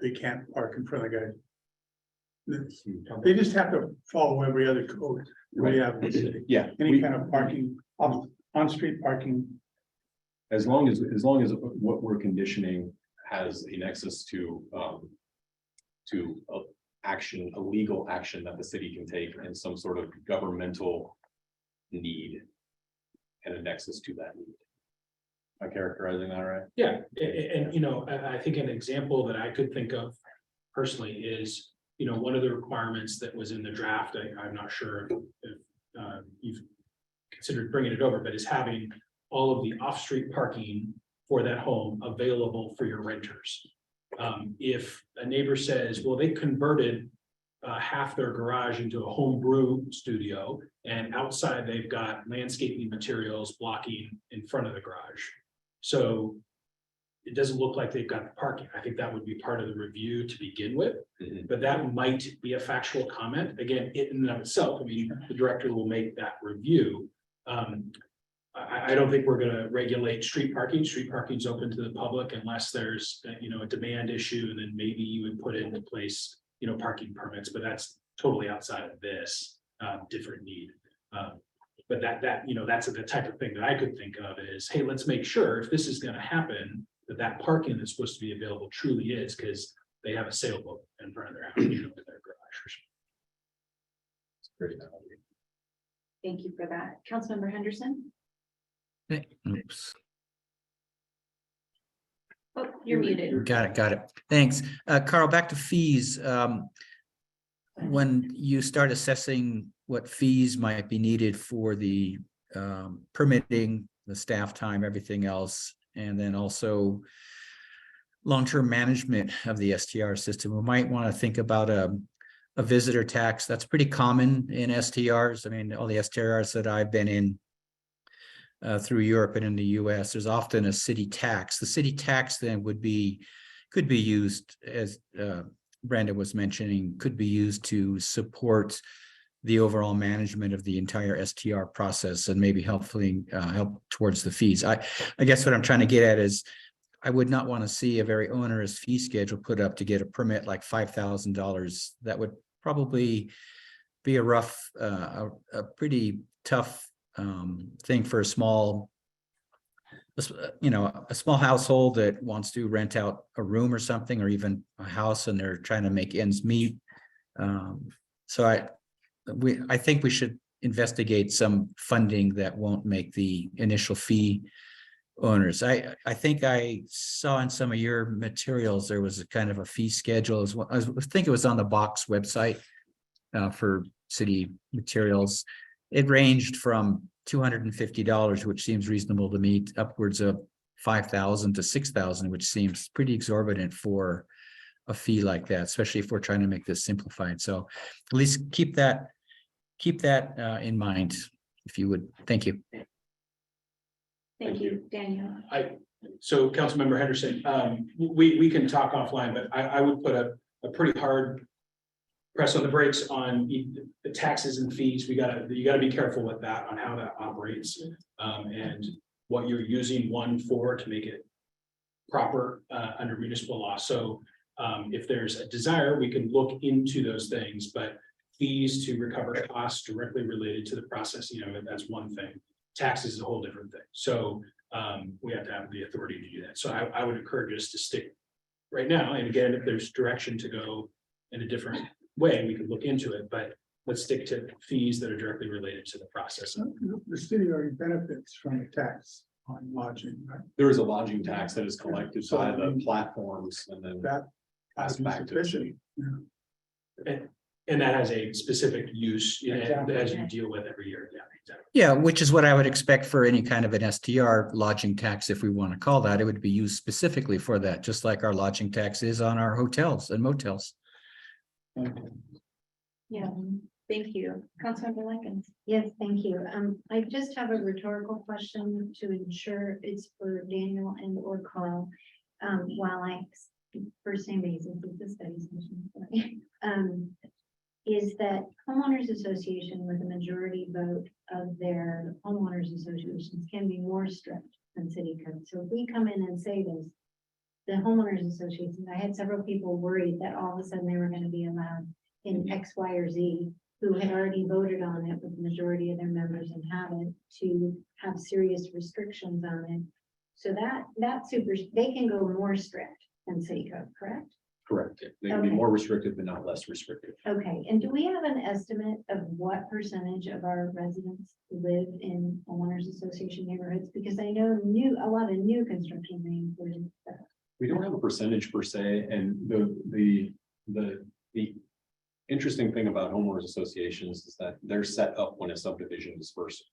Speaker 5: they can't park in front of the guy. They just have to follow every other code we have in the city.
Speaker 2: Yeah,
Speaker 5: Any kind of parking, on-street parking.
Speaker 2: as long as what we're conditioning has a nexus to action, a legal action that the city can take and some sort of governmental need and a nexus to that need. Am I characterizing that right?
Speaker 10: Yeah, and I think an example that I could think of personally is, one of the requirements that was in the draft, I'm not sure if you've considered bringing it over, but is having all of the off-street parking for that home available for your renters. If a neighbor says, well, they converted half their garage into a home brew studio, and outside they've got landscaping materials blocking in front of the garage. So it doesn't look like they've got the parking. I think that would be part of the review to begin with, but that might be a factual comment. Again, in and of itself, I mean, the director will make that review. I don't think we're gonna regulate street parking. Street parking is open to the public unless there's, a demand issue, and then maybe you would put into place, parking permits, but that's totally outside of this, different need. But that's the type of thing that I could think of is, hey, let's make sure if this is gonna happen, that parking that's supposed to be available truly is, because they have a sailboat in front of their house, with their garage.
Speaker 2: Great.
Speaker 1: Thank you for that. Councilmember Henderson?
Speaker 6: Oops.
Speaker 1: Oh, you're muted.
Speaker 6: Got it. Thanks. Carl, back to fees. When you start assessing what fees might be needed for the permitting, the staff time, everything else, and then also long-term management of the STR system. We might want to think about a visitor tax. That's pretty common in STRs. I mean, all the STRs that I've been in through Europe and in the US, there's often a city tax. The city tax then could be used, as Brenda was mentioning, could be used to support the overall management of the entire STR process and maybe help towards the fees. I guess what I'm trying to get at is I would not want to see a very onerous fee schedule put up to get a permit like $5,000. That would probably be a pretty tough thing for a small household that wants to rent out a room or something, or even a house, and they're trying to make ends meet. So I think we should investigate some funding that won't make the initial fee owners. I think I saw in some of your materials, there was a kind of a fee schedule as well. I think it was on the Box website for city materials. It ranged from $250, which seems reasonable to me, upwards of $5,000 to $6,000, which seems pretty exorbitant for a fee like that, especially if we're trying to make this simplified. So at least keep that in mind, if you would. Thank you.
Speaker 1: Thank you, Daniel.
Speaker 10: So Councilmember Henderson, we can talk offline, but I would put a pretty hard press on the brakes on the taxes and fees. You gotta be careful with that, on how that operates, and what you're using one for to make it proper under municipal law. So if there's a desire, we can look into those things, but fees to recover costs directly related to the process, that's one thing. Taxes is a whole different thing. So we have to have the authority to do that. So I would encourage us to stick right now. And again, if there's direction to go in a different way, we could look into it, but let's stick to fees that are directly related to the process.
Speaker 5: The city already benefits from a tax on lodging, right?
Speaker 2: There is a lodging tax that is collected by the platforms, and then
Speaker 5: That
Speaker 2: passed
Speaker 5: is
Speaker 2: back to the
Speaker 5: sufficient.
Speaker 2: city.
Speaker 10: And that has a specific use,
Speaker 5: Exactly.
Speaker 10: as you deal with every year. Yeah, exactly.
Speaker 6: Yeah, which is what I would expect for any kind of an STR lodging tax, if we want to call that. It would be used specifically for that, just like our lodging tax is on our hotels and motels.
Speaker 1: Yeah, thank you. Councilmember Likens.
Speaker 7: Yes, thank you. I just have a rhetorical question to ensure it's for Daniel and or Carl. While I first name basis is the study session. Is that homeowners association with a majority vote of their homeowners associations can be more strict than city code. So if we come in and say this, the homeowners associations, I had several people worried that all of a sudden they were going to be allowed in X, Y, or Z, who had already voted on it with the majority of their members and have it, to have serious restrictions on it. So they can go more strict than city code, correct?
Speaker 2: Correct. They can be
Speaker 7: Okay.
Speaker 2: more restrictive, but not less restrictive.
Speaker 7: Okay, and do we have an estimate of what percentage of our residents live in homeowners association neighborhoods? Because I know a lot of new construction may include that.
Speaker 2: We don't have a percentage per se, and the interesting thing about homeowners associations is that they're set up when a subdivision is first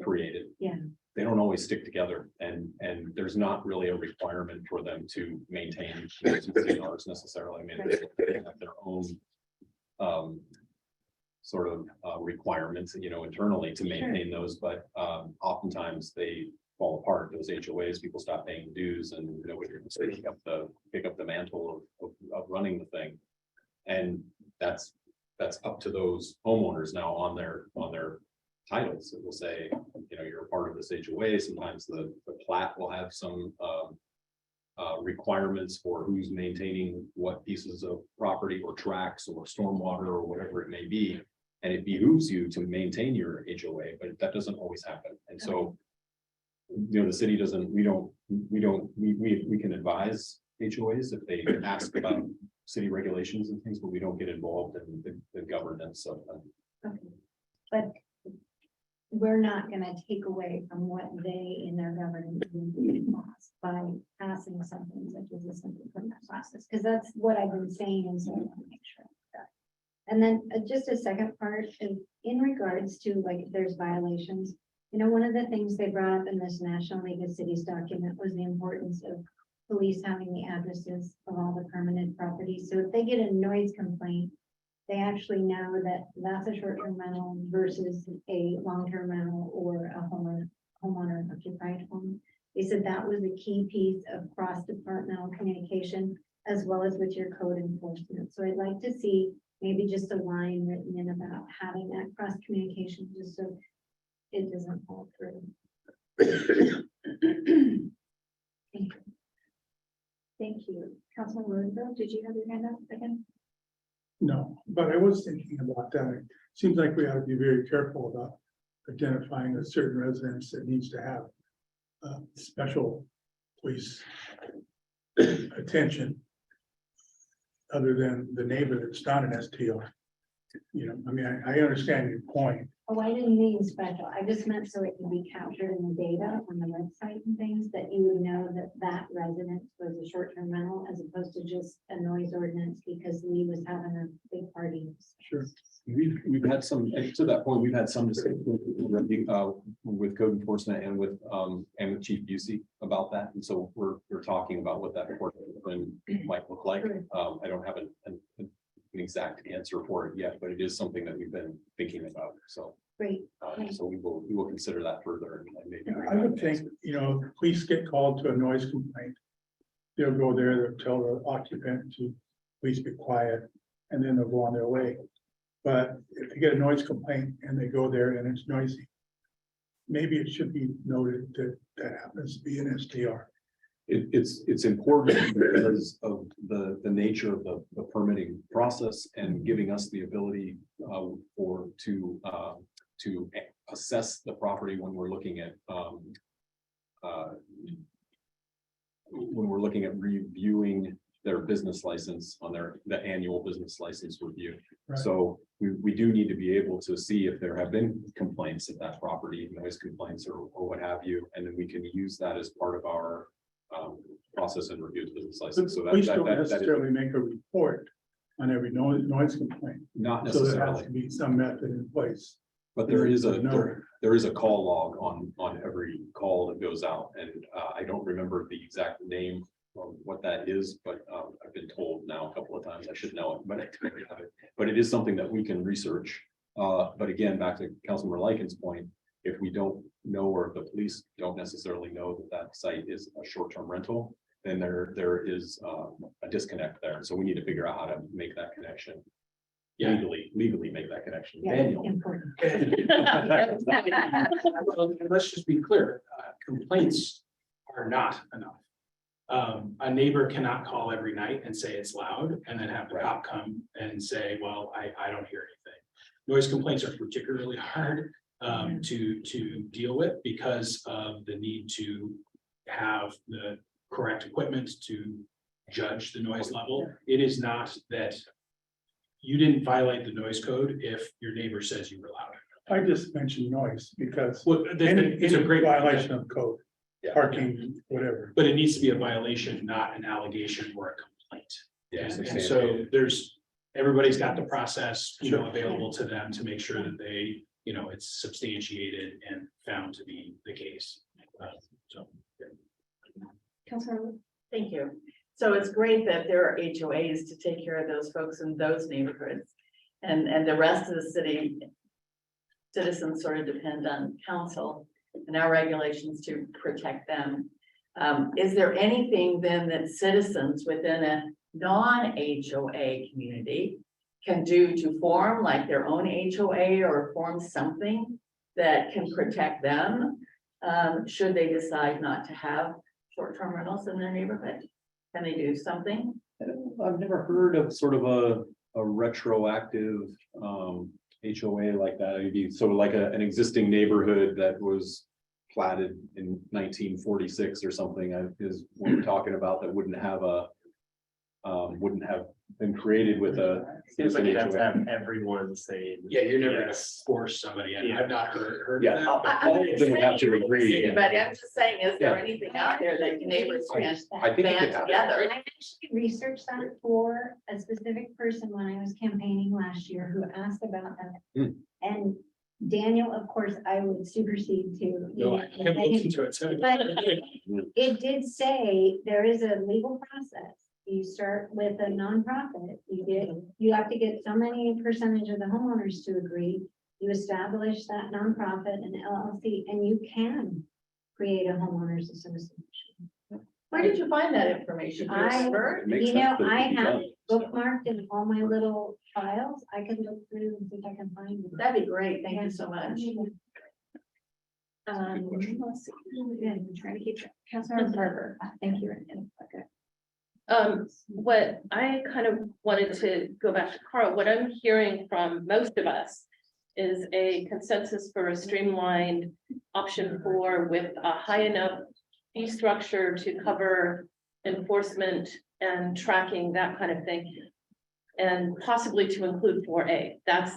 Speaker 2: created.
Speaker 7: Yeah.
Speaker 2: They don't always stick together, and there's not really a requirement for them to maintain those CRs necessarily. I mean, they have their own sort of requirements, internally to maintain those, but oftentimes they fall apart. Those HOAs, people stop paying dues, and nobody pick up the mantle of running the thing. And that's up to those homeowners now on their titles. It will say, you're a part of this HOA. Sometimes the plat will have some requirements for who's maintaining what pieces of property or tracks or stormwater or whatever it may be. And it behooves you to maintain your HOA, but that doesn't always happen. And so, the city doesn't, we can advise HOAs if they ask about city regulations and things, but we don't get involved in the governance of them.
Speaker 7: Okay. But we're not gonna take away from what they in their governance by passing something such as a simple permit process, because that's what I've been saying, and so I want to make sure. And then just a second part is in regards to, like, if there's violations, You know, one of the things they brought up in this National League of Cities document was the importance of police having the addresses of all the permanent properties. So if they get a noise complaint, they actually know that that's a short-term rental versus a long-term rental or a homeowner occupied home. They said that was a key piece of cross-departmental communication as well as with your code enforcement. So I'd like to see maybe just a line written in about having that cross communication, just so it doesn't fall through. Thank you. Thank you. Councilman Rosenberg, did you have your hand up again?
Speaker 5: No, but I was thinking about that. It seems like we ought to be very careful about identifying a certain residence that needs to have special police attention other than the neighbor that's not an STR. You know, I mean, I understand your point.
Speaker 7: Oh, I didn't mean special. I just meant so it can be captured in the data on the website and things that you would know that that residence was a short-term rental as opposed to just a noise ordinance because Lee was having a big party.
Speaker 5: Sure.
Speaker 2: We've had some, and to that point, we've had some discussion with code enforcement and with Chief Busey about that. And so we're talking about what that report might look like. I don't have an exact answer for it yet, but it is something that we've been thinking about. So,
Speaker 7: Great.
Speaker 2: so we will consider that further and maybe.
Speaker 5: I would think, you know, if police get called to a noise complaint. They'll go there, they'll tell the occupant to please be quiet, and then they'll go on their way. But if you get a noise complaint and they go there and it's noisy, maybe it should be noted that that happens to be an STR.
Speaker 2: It's important because of the nature of the permitting process and giving us the ability to assess the property when we're looking at reviewing their business license on the annual business license review.
Speaker 5: Right.
Speaker 2: So we do need to be able to see if there have been complaints at that property, noise complaints or what have you, and then we can use that as part of our process and review the business license. So
Speaker 5: Police don't
Speaker 2: that is
Speaker 5: necessarily make a report on every noise complaint.
Speaker 2: not
Speaker 5: So there has
Speaker 2: necessarily,
Speaker 5: to be some method in place.
Speaker 2: but there is
Speaker 5: No.
Speaker 2: there is a call log on every call that goes out, and I don't remember the exact name of what that is, but I've been told now a couple of times I should know it, but I don't have it. But it is something that we can research. But again, back to Councilmember Lyken's point, if we don't know, or if the police don't necessarily know that site is a short-term rental, then there is a disconnect there. So we need to figure out how to make that connection.
Speaker 10: Yeah.
Speaker 2: Legally make that connection.
Speaker 7: Yeah,
Speaker 2: Daniel.
Speaker 7: important.
Speaker 10: Well, let's just be clear, complaints are not enough. A neighbor cannot call every night and say it's loud and then have the cop come and say, well, I don't hear anything. Noise complaints are particularly hard to deal with because of the need to have the correct equipment to judge the noise level. It is not that you didn't violate the noise code if your neighbor says you were loud.
Speaker 5: I just mentioned noise because
Speaker 10: Well, it's a great
Speaker 5: violation of code,
Speaker 2: Yeah.
Speaker 5: parking, whatever.
Speaker 10: But it needs to be a violation, not an allegation or a complaint.
Speaker 2: Yeah,
Speaker 10: And so everybody's got the process, available to them to make sure that they, it's substantiated and found to be the case. So.
Speaker 1: Councilor,
Speaker 3: Thank you. So it's great that there are HOAs to take care of those folks in those neighborhoods. And the rest of the city citizens sort of depend on council and our regulations to protect them. Is there anything then that citizens within a non-HOA community can do to form like their own HOA or form something that can protect them? Should they decide not to have short-term rentals in their neighborhood? Can they do something?
Speaker 2: I've never heard of sort of a retroactive HOA like that. It'd be sort of like an existing neighborhood that was platted in 1946 or something is what we're talking about, that wouldn't have been created with a.
Speaker 8: Seems like you'd have to have everyone saying.
Speaker 10: Yeah, you're never gonna
Speaker 8: yes.
Speaker 10: force somebody, and
Speaker 8: Yeah.
Speaker 10: I've not heard
Speaker 2: Yeah.
Speaker 10: of that.
Speaker 2: All of them would have to agree.
Speaker 3: But I'm just saying, is there anything out there that neighbors can
Speaker 2: I think it
Speaker 3: band
Speaker 2: could happen.
Speaker 3: together?
Speaker 7: I actually researched that for a specific person when I was campaigning last year who asked about that.
Speaker 2: Hmm.
Speaker 7: And Daniel, of course, I would supersede too.
Speaker 10: No, I haven't looked into it, so.
Speaker 7: But it did say there is a legal process. You start with a nonprofit, you have to get so many percentage of the homeowners to agree. You establish that nonprofit and LLC, and you can create a homeowners association.
Speaker 3: Where did you find that information? Your
Speaker 7: I-
Speaker 3: expert?
Speaker 2: It makes
Speaker 7: You know,
Speaker 2: sense that it
Speaker 7: I
Speaker 2: could be
Speaker 7: have
Speaker 2: done, so.
Speaker 7: bookmarked in all my little files. I could look through and see if I can find it.
Speaker 3: That'd be great. Thank you so much.
Speaker 1: Let's see. Yeah, I'm trying to keep track. Councilmember Barber, thank you. Okay.
Speaker 4: What I kind of wanted to go back to Carl, what I'm hearing from most of us is a consensus for a streamlined option 4 with a high enough fee structure to cover enforcement and tracking, that kind of thing. And possibly to include 4A. That's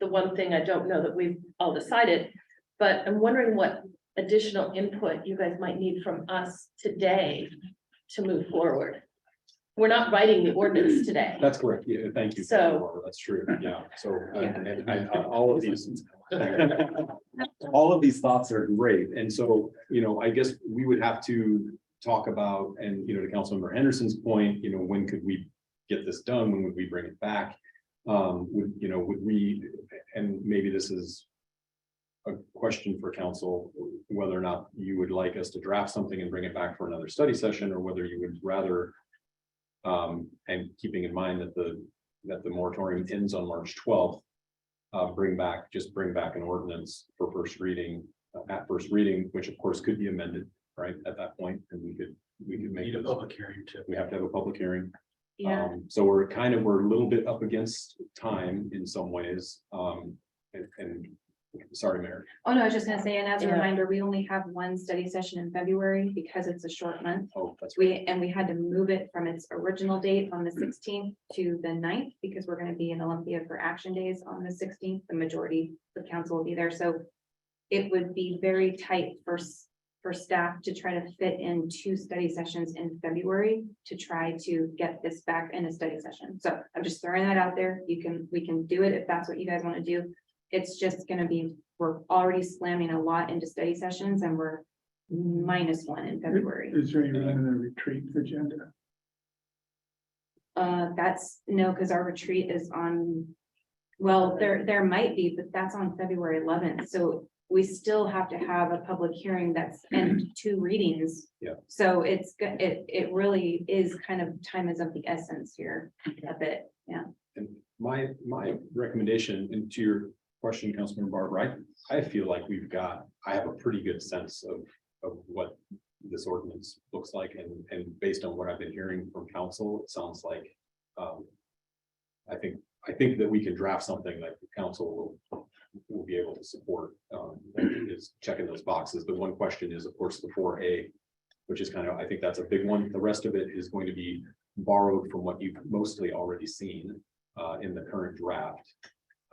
Speaker 4: the one thing I don't know that we've all decided, but I'm wondering what additional input you guys might need from us today to move forward. We're not writing the ordinance today.
Speaker 2: That's correct. Yeah, thank you.
Speaker 4: So-
Speaker 2: Barbara, that's true. Yeah, so all of these. All of these thoughts are great. And so, I guess we would have to talk about, and, to Councilmember Henderson's point, when could we get this done? When would we bring it back? Would we, and maybe this is a question for council, whether or not you would like us to draft something and bring it back for another study session, or whether you would rather, and keeping in mind that the moratorium ends on March 12th, bring back an ordinance for first reading, at first reading, which of course could be amended, right, at that point, and we could make
Speaker 10: Need a
Speaker 2: those.
Speaker 10: public hearing too.
Speaker 2: We have to have a public hearing.
Speaker 4: Yeah,
Speaker 2: So we're a little bit up against time in some ways. And sorry, Mayor.
Speaker 1: Oh, no, I was just gonna say, and as a
Speaker 4: Yeah.
Speaker 1: reminder, we only have one study session in February because it's a short month.
Speaker 2: Oh, that's right.
Speaker 1: We had to move it from its original date on the 16th to the 9th because we're gonna be in Olympia for Action Days on the 16th. The majority of the council will be there, so it would be very tight for staff to try to fit in 2 study sessions in February to try to get this back in a study session. So I'm just throwing that out there. We can do it if that's what you guys want to do. It's just gonna be, we're already slamming a lot into study sessions and we're -1 in February.
Speaker 5: Is there any room in the retreat agenda?
Speaker 1: That's, no, because our retreat is on, well, there might be, but that's on February 11th, so we still have to have a public hearing that's in 2 readings.
Speaker 2: Yeah.
Speaker 1: So it really is kind of time is of the essence here a bit, yeah.
Speaker 2: And my recommendation, and to your question, Councilmember Barber, I feel like I have a pretty good sense of what this ordinance looks like, and based on what I've been hearing from council, it sounds like I think that we can draft something that the council will be able to support, is checking those boxes. The one question is, of course, the 4A, which is I think that's a big one. The rest of it is going to be borrowed from what you've mostly already seen in the current draft,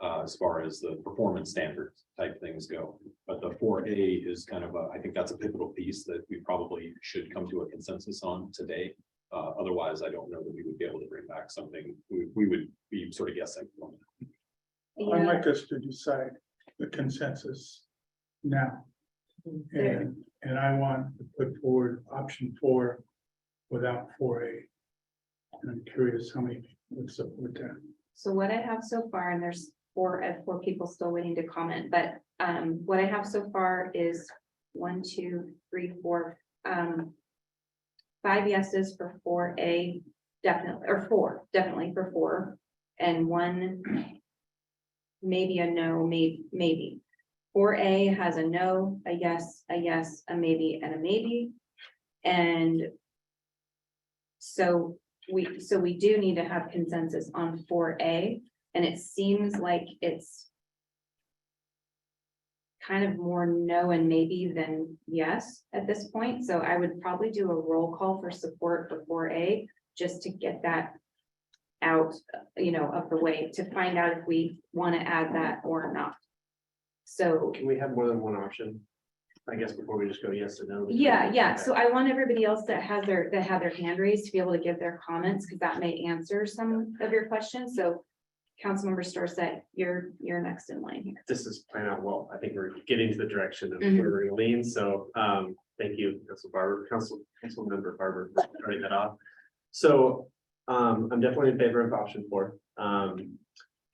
Speaker 2: as far as the performance standards type things go. But the 4A is I think that's a pivotal piece that we probably should come to a consensus on today. Otherwise, I don't know that we would be able to bring back something. We would be sort of guessing.
Speaker 5: I'd like us to decide the consensus now. And I want to put forward option 4 without 4A. And I'm curious how many would support that.
Speaker 1: So what I have so far, and there's 4 people still waiting to comment, but what I have so far is 1, 2, 3, 4, 5 yeses for 4A, definitely, or 4, definitely for 4, and 1 maybe a no, maybe. 4A has a no, a yes, a maybe, and a maybe. And so we do need to have consensus on 4A, and it seems like it's kind of more no and maybe than yes at this point. So I would probably do a roll call for support for 4A, just to get that out, of the way, to find out if we want to add that or not. So
Speaker 8: Can we have more than one option? I guess before we just go yes or no.
Speaker 1: yeah. So I want everybody else that have their hand raised to be able to give their comments, because that may answer some of your questions. So Councilmember Storsett, you're next in line here.
Speaker 8: This is playing out well. I think we're getting to the direction of
Speaker 1: Mhm.
Speaker 8: where we're gonna lean, so, thank you, Council Member Barber, for starting that off. So, I'm definitely in favor of option 4.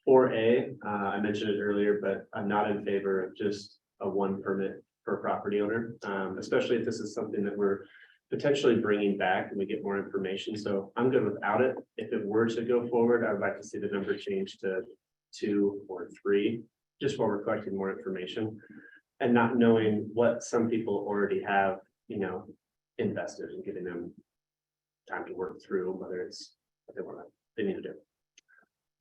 Speaker 8: 4A, I mentioned it earlier, but I'm not in favor of just a 1 permit per property owner, especially if this is something that we're potentially bringing back and we get more information. So I'm good without it. If it were to go forward, I would like to see the number change to 2 or 3, just while we're collecting more information and not knowing what some people already have, invested and giving them time to work through, whether it's what they need to do.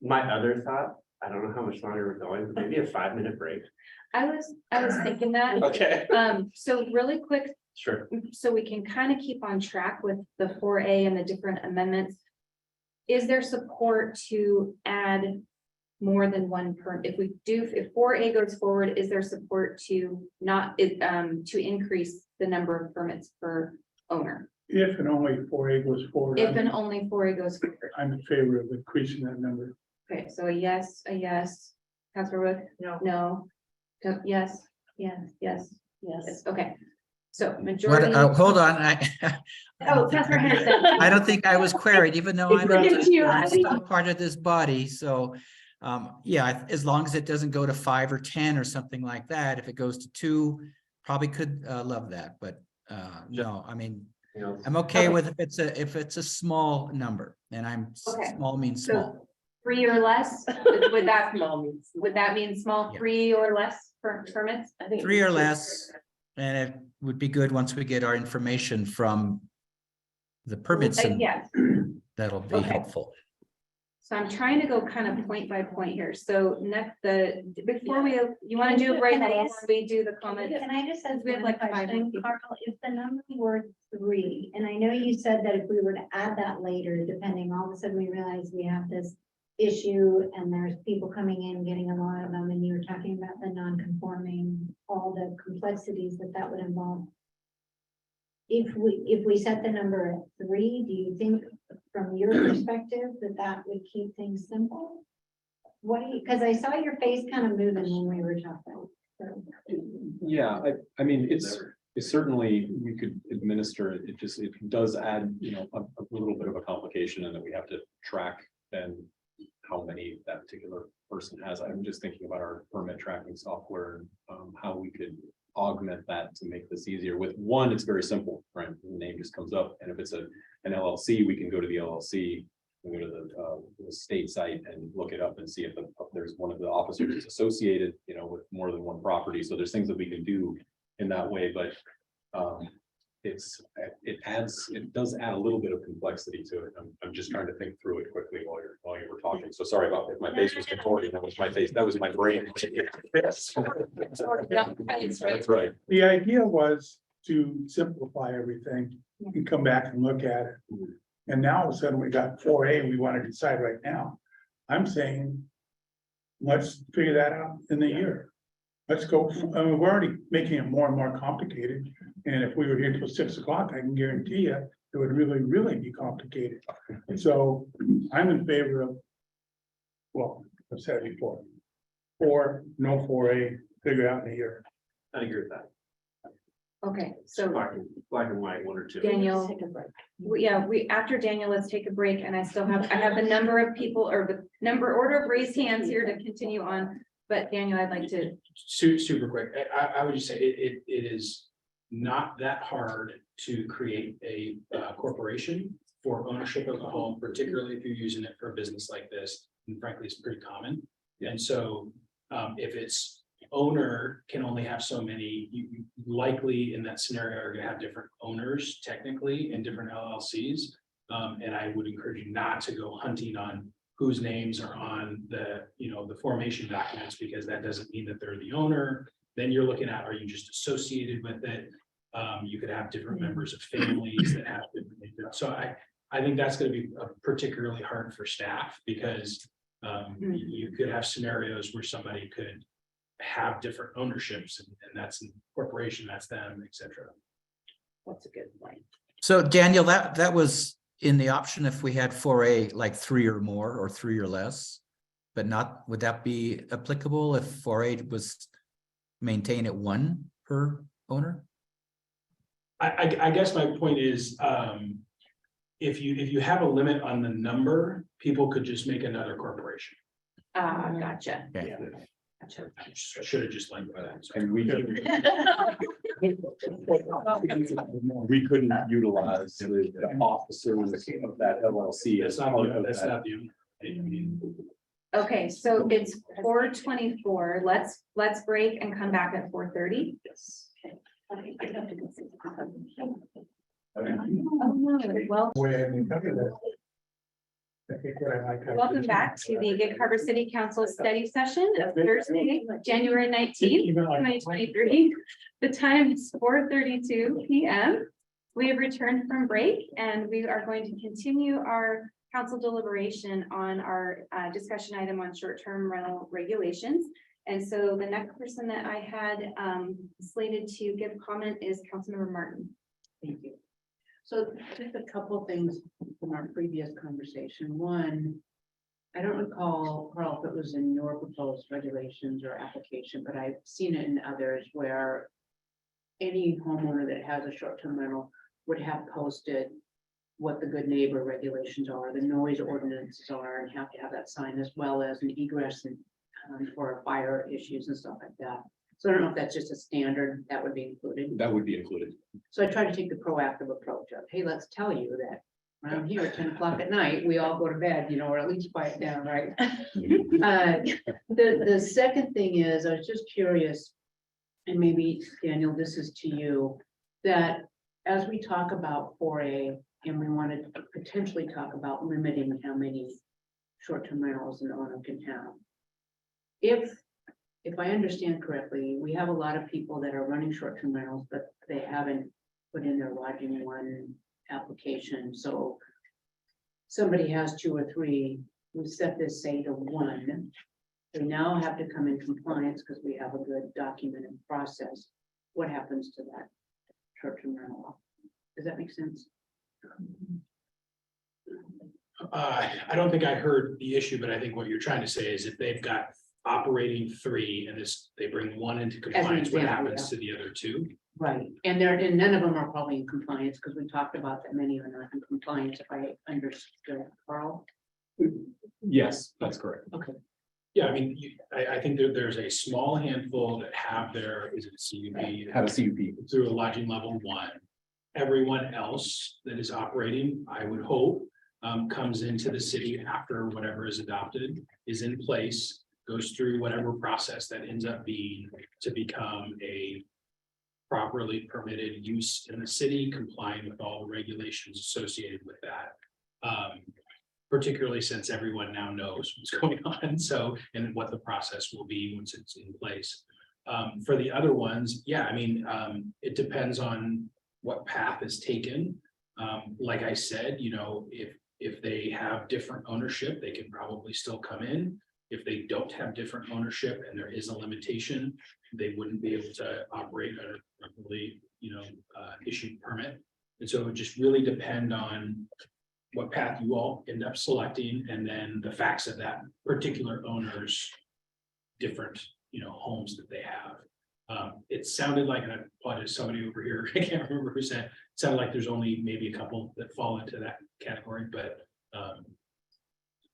Speaker 8: My other thought, I don't know how much longer we're going, but maybe a 5-minute break.
Speaker 1: I was thinking that,
Speaker 8: Okay.
Speaker 1: so really quick,
Speaker 8: Sure.
Speaker 1: so we can kind of keep on track with the 4A and the different amendments. Is there support to add more than 1 if 4A goes forward, is there support to to increase the number of permits per owner?
Speaker 5: If and only 4A goes forward,
Speaker 1: If and only 4A goes forward.
Speaker 5: I'm in favor of increasing that number.
Speaker 1: Okay, so a yes, Councilor Wood?
Speaker 3: No.
Speaker 1: Yes,
Speaker 4: Yes.
Speaker 1: okay. So majority.
Speaker 6: Hold on,
Speaker 1: Oh, Councilor Henderson.
Speaker 6: I don't think I was queried, even though I'm
Speaker 1: Look at you,
Speaker 6: I'm
Speaker 1: Abby.
Speaker 6: still part of this body, so. Yeah, as long as it doesn't go to 5 or 10 or something like that, if it goes to 2, probably could love that, but no, I mean, I'm okay
Speaker 1: Okay.
Speaker 6: with if it's a small number, and
Speaker 1: Okay.
Speaker 6: small means
Speaker 1: So
Speaker 6: small.
Speaker 1: 3 or less, would that
Speaker 4: Small
Speaker 1: mean small
Speaker 6: Yeah.
Speaker 1: 3 or less permits?
Speaker 4: I think.
Speaker 6: 3 or less, and it would be good once we get our information from the permits, and
Speaker 1: Yes,
Speaker 6: that'll be
Speaker 1: Okay.
Speaker 6: helpful.
Speaker 1: so I'm trying to go kind of point by point here. So before you want to do a break
Speaker 7: Can I
Speaker 1: before
Speaker 7: ask-
Speaker 1: we do the comment?
Speaker 7: Can I just ask
Speaker 1: We have
Speaker 7: one
Speaker 1: like 5
Speaker 7: question,
Speaker 1: minutes.
Speaker 7: Carl? If the number were 3, and I know you said that if we were to add that later, depending, all of a sudden we realize we have this issue and there's people coming in, getting a lot of them, and you were talking about the non-conforming, all the complexities that would involve. If we set the number at 3, do you think from your perspective that would keep things simple? Because I saw your face kind of moving when we were talking. So.
Speaker 2: Yeah, I mean, it's certainly, we could administer it. It does add, a little bit of a complication, and that we have to track then how many that particular person has. I'm just thinking about our permit tracking software, and how we could augment that to make this easier. With 1, it's very simple, right? The name just comes up, and if it's an LLC, we can go to the LLC, we go to the state site and look it up and see if there's one of the officers associated, with more than 1 property. So there's things that we can do in that way, but it does add a little bit of complexity to it. I'm just trying to think through it quickly while you were talking. So sorry about that. My face was contorting. That was my face. That was my brain. Yes. That's right.
Speaker 5: The idea was to simplify everything and come back and look at it. And now all of a sudden we got 4A and we want to decide right now. I'm saying, let's figure that out in the year. Let's go, we're already making it more and more complicated. And if we were here till 6 o'clock, I can guarantee you, it would really, really be complicated. So I'm in favor of, well, I've said it before, 4, no 4A, figure it out in a year.
Speaker 8: I agree with that.
Speaker 1: Okay, so
Speaker 8: Black and white, 1 or 2.
Speaker 1: Daniel, after Daniel, let's take a break, and I have the number of people, or the order of raised hands here to continue on. But Daniel, I'd like to.
Speaker 10: Super quick, I would just say it is not that hard to create a corporation for ownership of a home, particularly if you're using it for a business like this, and frankly, it's pretty common. And so if it's owner can only have so many, you likely in that scenario are gonna have different owners technically in different LLCs. And I would encourage you not to go hunting on whose names are on the formation documents, because that doesn't mean that they're the owner. Then you're looking at, are you just associated with it? You could have different members of families that have different. So I think that's going to be particularly hard for staff, because you could have scenarios where somebody could have different ownerships, and that's a corporation, that's them, etc.
Speaker 4: That's a good point.
Speaker 6: So Daniel, that was in the option if we had 4A, like 3 or more or 3 or less. but not, would that be applicable if 4A was maintained at one per owner?
Speaker 10: I guess my point is, if you have a limit on the number, people could just make another corporation.
Speaker 1: Gotcha.
Speaker 6: Okay.
Speaker 1: Gotcha.
Speaker 10: I should have just linked by that. sorry.
Speaker 2: And we couldn't utilize the officers of that LLC as
Speaker 10: That's
Speaker 2: part
Speaker 10: not,
Speaker 2: of
Speaker 10: that's
Speaker 2: that.
Speaker 10: not the, I mean,
Speaker 1: Okay, so it's 4:24. Let's break and come back at 4:30.
Speaker 10: yes.
Speaker 1: Well, welcome back to the Gig Harbor City Council study session of Thursday, January 19th, 2023. The time is 4:32 p.m. We have returned from break and we are going to continue our council deliberation on our discussion item on short-term rental regulations. And so the next person that I had slated to give comment is Councilmember Martin.
Speaker 9: Thank you. So just a couple things from our previous conversation. One, I don't recall, Carl, if it was in your proposed regulations or application, but I've seen it in others where any homeowner that has a short-term rental would have posted what the good neighbor regulations are, the noise ordinances are, and have to have that sign, as well as an egress and for fire issues and stuff like that. So I don't know if that's just a standard that would be included.
Speaker 2: That would be included.
Speaker 9: So I try to take the proactive approach of, hey, let's tell you that around here at 10 o'clock at night, we all go to bed, or at least quiet down, right? The second thing is, I was just curious, and maybe Daniel, this is to you, that as we talk about 4A and we wanted to potentially talk about limiting how many short-term rentals an owner can have. If I understand correctly, we have a lot of people that are running short-term rentals, but they haven't put in their lodging one application, so somebody has 2 or 3, we set this say to 1. They now have to come in compliance because we have a good documented process. What happens to that short-term rental? Does that make sense?
Speaker 10: I don't think I heard the issue, but I think what you're trying to say is if they've got operating 3 and they bring 1 into compliance, what
Speaker 9: example,
Speaker 10: happens to the other 2?
Speaker 9: Right, and none of them are probably in compliance, because we talked about that many are not in compliance, if I understood, Carl.
Speaker 2: Yes, that's correct.
Speaker 10: Yeah, I mean, I think there's a small handful that have their, is it CUP?
Speaker 2: Have a CUP.
Speaker 10: Through a lodging level 1. Everyone else that is operating, I would hope, comes into the city after whatever is adopted is in place, goes through whatever process that ends up being to become a properly permitted use in the city, complying with all the regulations associated with that. Particularly since everyone now knows what's going on, so, and what the process will be once it's in place. For the other ones, yeah, I mean, it depends on what path is taken. Like I said, if they have different ownership, they can probably still come in. If they don't have different ownership and there is a limitation, they wouldn't be able to operate a properly, issued permit. And so it would just really depend on what path you all end up selecting, and then the facts of that particular owner's different, homes that they have. It sounded like, and I apologize, somebody over here, I can't remember who said, it sounded like there's only maybe a couple that fall into that category, but.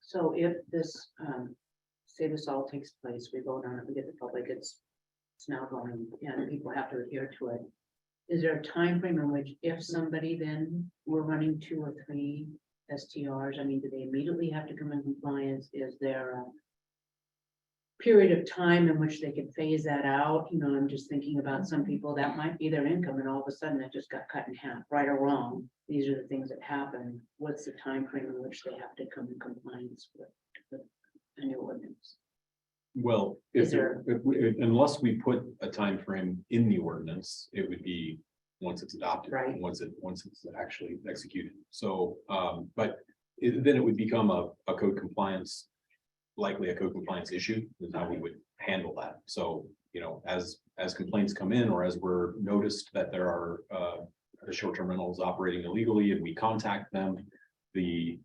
Speaker 9: So if this, say this all takes place, we vote on it, we get the public, it's now going, and people have to adhere to it. Is there a time frame in which if somebody then were running 2 or 3 STRs, I mean, do they immediately have to come in compliance? Is there a period of time in which they could phase that out? I'm just thinking about some people that might be their income and all of a sudden it just got cut in half, right or wrong. These are the things that happen. What's the time frame in which they have to come in compliance with a new ordinance?
Speaker 2: Well, unless we put a time frame in the ordinance, it would be once it's adopted,
Speaker 9: Right.
Speaker 2: once it's actually executed. So, but then it would become a code compliance, likely a code compliance issue, is how we would handle that. So, as complaints come in, or as we're noticed that there are short-term rentals operating illegally and we contact them, the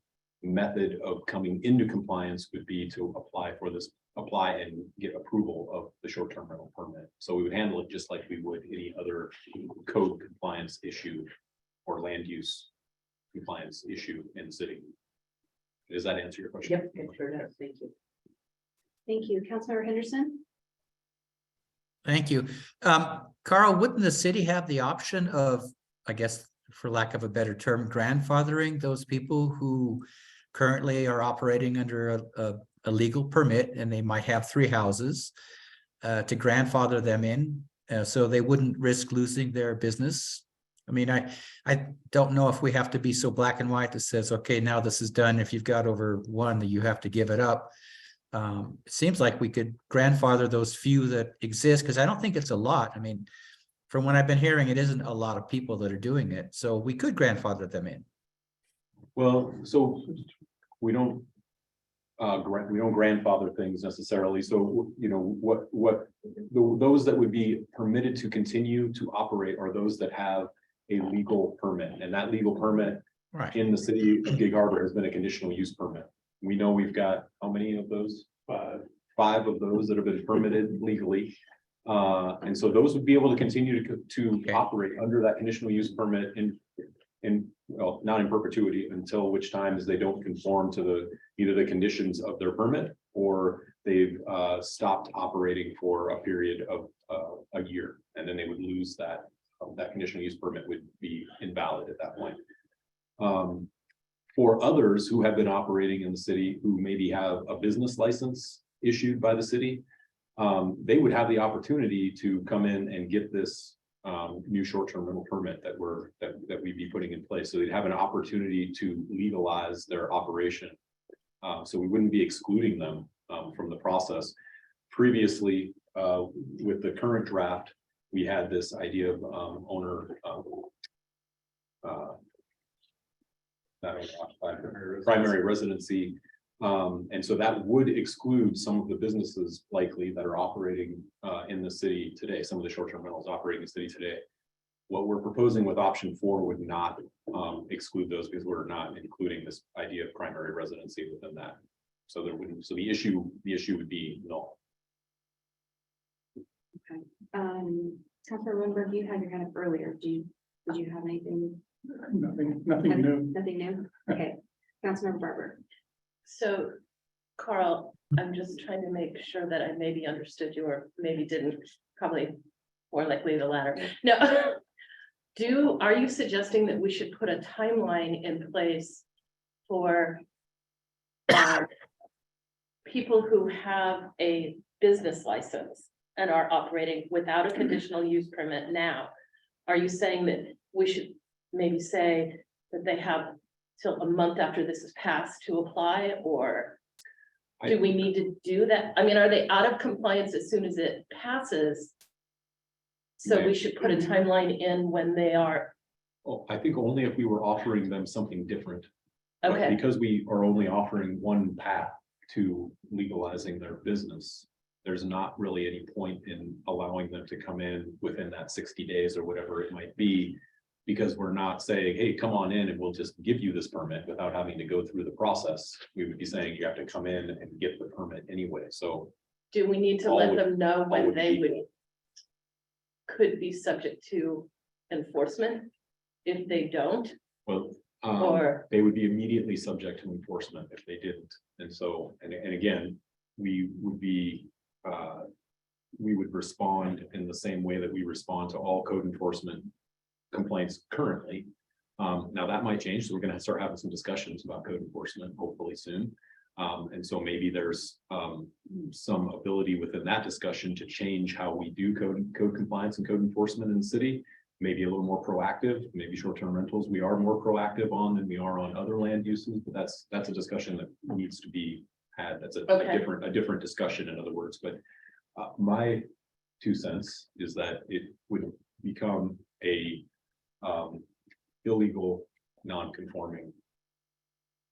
Speaker 2: method of coming into compliance would be to apply for this, apply and get approval of the short-term rental permit. So we would handle it just like we would any other code compliance issue or land use compliance issue in the city. Does that answer your question?
Speaker 9: Yep, it sure does. Thank you.
Speaker 1: Thank you. Councilmember Henderson?
Speaker 6: Thank you. Carl, wouldn't the city have the option of, I guess, for lack of a better term, grandfathering those people who currently are operating under a legal permit and they might have 3 houses to grandfather them in, so they wouldn't risk losing their business? I mean, I don't know if we have to be so black and white that says, okay, now this is done. If you've got over 1, that you have to give it up. It seems like we could grandfather those few that exist, because I don't think it's a lot. I mean, from what I've been hearing, it isn't a lot of people that are doing it. So we could grandfather them in.
Speaker 2: Well, so we don't grandfather things necessarily. So, you know, those that would be permitted to continue to operate are those that have a legal permit, and that legal permit
Speaker 6: Right.
Speaker 2: in the city of Gig Harbor has been a conditional use permit. We know we've got how many of those? 5 of those that have been permitted legally. And so those would be able to continue to
Speaker 6: Okay.
Speaker 2: operate under that conditional use permit well, not in perpetuity, until which times they don't conform to either the conditions of their permit, or they've stopped operating for a period of a year, and then they would lose that conditional use permit would be invalid at that point. For others who have been operating in the city, who maybe have a business license issued by the city, they would have the opportunity to come in and get this new short-term rental permit that we'd be putting in place. So they'd have an opportunity to legalize their operation. So we wouldn't be excluding them from the process. Previously, with the current draft, we had this idea of owner primary residency. And so that would exclude some of the businesses likely that are operating in the city today, some of the short-term rentals operating in the city today. What we're proposing with option 4 would not exclude those, because we're not including this idea of primary residency within that. So there wouldn't, so the issue would be null.
Speaker 1: Okay. Councilor Lindbergh, you had your hand up earlier. Did you have anything?
Speaker 5: Nothing new.
Speaker 1: Nothing new? Okay. Councilmember Barber.
Speaker 4: So, Carl, I'm just trying to make sure that I maybe understood you or maybe didn't, probably more likely the latter. No. Are you suggesting that we should put a timeline in place for people who have a business license and are operating without a conditional use permit now? Are you saying that we should maybe say that they have till a month after this is passed to apply, or do we need to do that? I mean, are they out of compliance as soon as it passes? So we should put a timeline in when they are.
Speaker 2: Oh, I think only if we were offering them something different. But
Speaker 4: Okay,
Speaker 2: because we are only offering one path to legalizing their business, there's not really any point in allowing them to come in within that 60 days or whatever it might be. Because we're not saying, hey, come on in and we'll just give you this permit without having to go through the process. We would be saying you have to come in and get the permit anyway. So
Speaker 4: do we need to
Speaker 2: all
Speaker 4: let
Speaker 2: would-
Speaker 4: them know when
Speaker 2: would
Speaker 4: they
Speaker 2: be
Speaker 4: would,
Speaker 2: equal.
Speaker 4: could be subject to enforcement if they don't,
Speaker 2: Well,
Speaker 4: or?
Speaker 2: they would be immediately subject to enforcement if they didn't. And so, and again, we would respond in the same way that we respond to all code enforcement complaints currently. Now that might change, so we're gonna start having some discussions about code enforcement hopefully soon. And so maybe there's some ability within that discussion to change how we do code compliance and code enforcement in the city. Maybe a little more proactive, maybe short-term rentals we are more proactive on than we are on other land uses, but that's a discussion that needs to be had. That's a different discussion, in other words. But my 2 cents is that it would become a illegal, non-conforming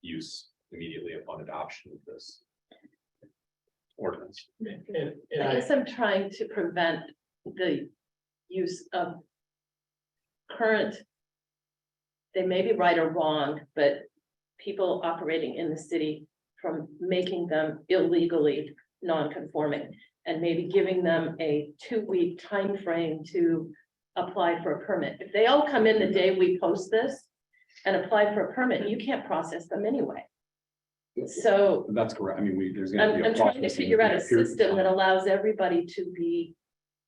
Speaker 2: use immediately upon adoption of this ordinance.
Speaker 8: And
Speaker 4: I guess I'm trying to prevent the use of current, they may be right or wrong, but people operating in the city from making them illegally non-conforming. And maybe giving them a 2-week time frame to apply for a permit. If they all come in the day we post this and apply for a permit, you can't process them anyway. So
Speaker 2: That's correct. I mean, there's gonna be
Speaker 4: I'm
Speaker 2: a
Speaker 4: trying to
Speaker 2: process.
Speaker 4: figure out a
Speaker 2: period of
Speaker 4: system that
Speaker 2: time.
Speaker 4: allows everybody to be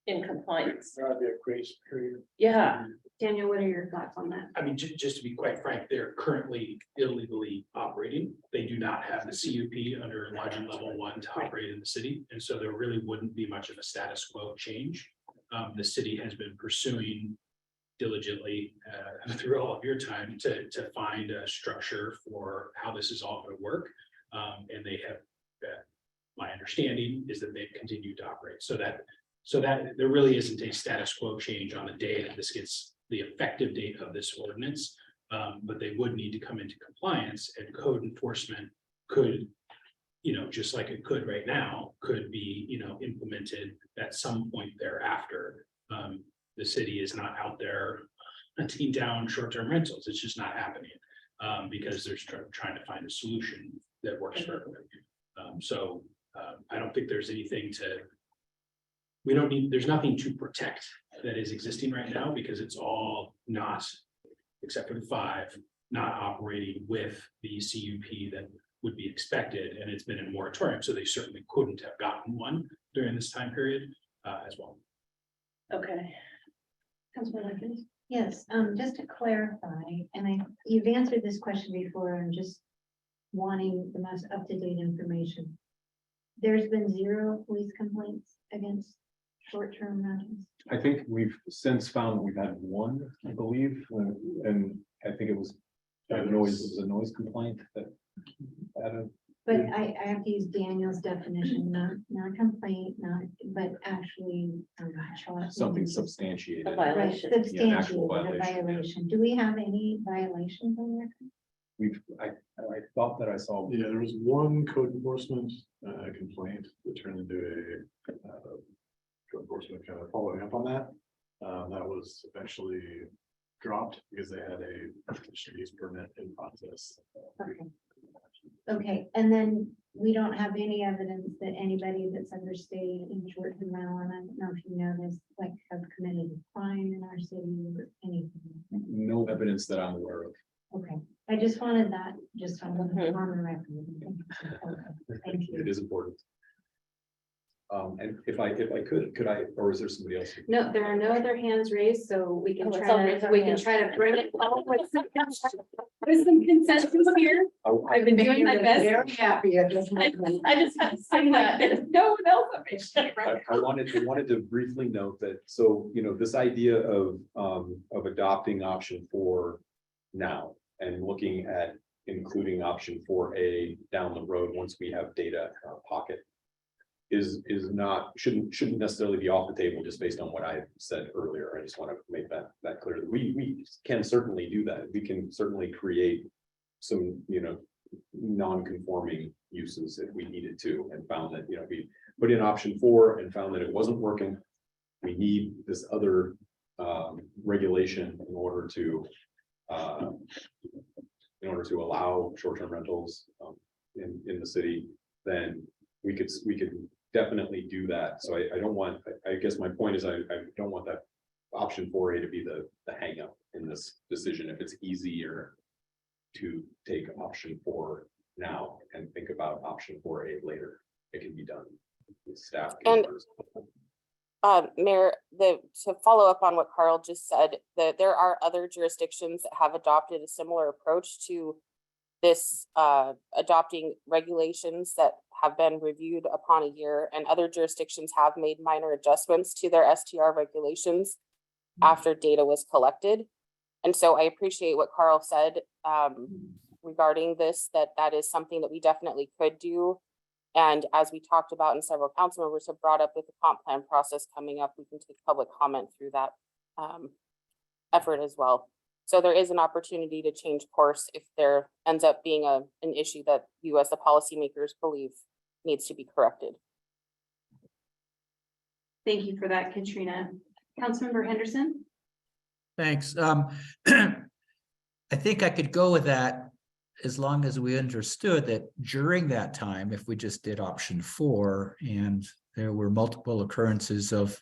Speaker 4: in compliance.
Speaker 5: There'll be a grace period.
Speaker 4: Yeah,
Speaker 1: Daniel, what are your thoughts on that?
Speaker 10: I mean, just to be quite frank, they're currently illegally operating. They do not have the CUP under lodging level 1 to operate in the city, and so there really wouldn't be much of a status quo change. The city has been pursuing diligently through all of your time to find a structure for how this is all going to work. And they have, my understanding is that they've continued to operate, so that there really isn't a status quo change on the day that this gets the effective date of this ordinance. But they would need to come into compliance, and code enforcement could, just like it could right now, could be, implemented at some point thereafter. The city is not out there hunting down short-term rentals. It's just not happening. Because they're trying to find a solution that works for everybody. I don't think there's anything there's nothing to protect that is existing right now, because it's all not, except for the 5, not operating with the CUP that would be expected, and it's been in moratorium, so they certainly couldn't have gotten one during this time period as well.
Speaker 4: okay.
Speaker 1: Councilman Likens?
Speaker 7: Yes, just to clarify, and you've answered this question before, I'm just wanting the most up-to-date information. There's been 0 police complaints against short-term rentals.
Speaker 2: I think we've since found that we've had 1, I believe, and I think it was a noise complaint that.
Speaker 7: But I have to use Daniel's definition, not complaint, but actually.
Speaker 2: Something substantiated.
Speaker 4: A
Speaker 7: Right,
Speaker 4: violation.
Speaker 7: substantiated,
Speaker 2: actual
Speaker 7: a
Speaker 2: violation, yeah.
Speaker 7: violation. Do we have any violations on there?
Speaker 2: I thought that I saw.
Speaker 12: Yeah, there was one code enforcement complaint that turned into a code enforcement kind of following up on that. That was eventually dropped because they had a conditional use permit in process.
Speaker 7: Okay. Okay, and then we don't have any evidence that anybody that's understayed in short-term rental, and I don't know if you know this, like, have committed a crime in our city or anything.
Speaker 2: No evidence that I'm aware of.
Speaker 7: Okay, I just wanted that, just on the
Speaker 4: Mhm.
Speaker 7: record. Okay, thank you.
Speaker 2: It is important. And if I could I, or is there somebody else?
Speaker 1: No, there are no other hands raised, so we can
Speaker 4: Oh, let's all
Speaker 1: try
Speaker 4: raise
Speaker 1: to,
Speaker 4: our
Speaker 1: we can
Speaker 4: hands.
Speaker 1: try to bring it home with some consensus here. I've been doing my best.
Speaker 3: Very happy at this moment.
Speaker 4: I just have to say
Speaker 1: I'm like,
Speaker 4: that.
Speaker 1: there's no one else up here.
Speaker 2: I wanted to briefly note that, so, this idea of adopting option 4 now and looking at including option 4A down the road, once we have data in our pocket, is not, shouldn't necessarily be off the table just based on what I said earlier. I just want to make that clear. We can certainly do that. We can certainly create some, non-conforming uses if we needed to, and found that, we put in option 4 and found that it wasn't working. We need this other regulation in order to allow short-term rentals in the city. Then we could definitely do that. So I don't want, I guess my point is I don't want that option 4A to be the hang up in this decision. If it's easier to take option 4 now and think about option 4A later, it can be done with staff.
Speaker 11: And- Mayor, to follow up on what Carl just said, that there are other jurisdictions that have adopted a similar approach to this, adopting regulations that have been reviewed upon a year, and other jurisdictions have made minor adjustments to their STR regulations after data was collected. And so I appreciate what Carl said regarding this, that is something that we definitely could do. And as we talked about, and several council members have brought up with the comp plan process coming up, we can take public comment through that effort as well. So there is an opportunity to change course if there ends up being an issue that you as the policymakers believe needs to be corrected.
Speaker 1: Thank you for that, Katrina. Councilmember Henderson?
Speaker 6: Thanks. I think I could go with that as long as we understood that during that time, if we just did option 4 and there were multiple occurrences of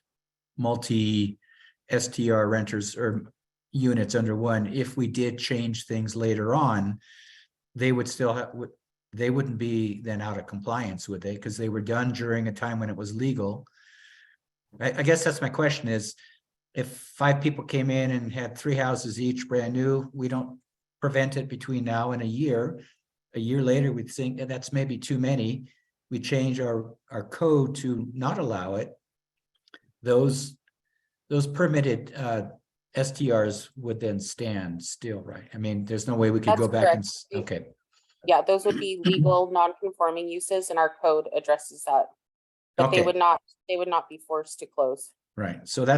Speaker 6: multi STR renters or units under one, if we did change things later on, they would still have, they wouldn't be then out of compliance, would they? Because they were done during a time when it was legal. I guess that's my question is, if 5 people came in and had 3 houses each brand new, we don't prevent it between now and a year. A year later, we'd think that's maybe too many. We change our code to not allow it. Those permitted STRs would then stand still, right? I mean, there's no way we could
Speaker 11: That's
Speaker 6: go back and,
Speaker 11: correct.
Speaker 6: okay,
Speaker 11: Yeah, those would be legal non-conforming uses and our code addresses that. But they
Speaker 6: Okay.
Speaker 11: would not be forced to close.
Speaker 6: right. So I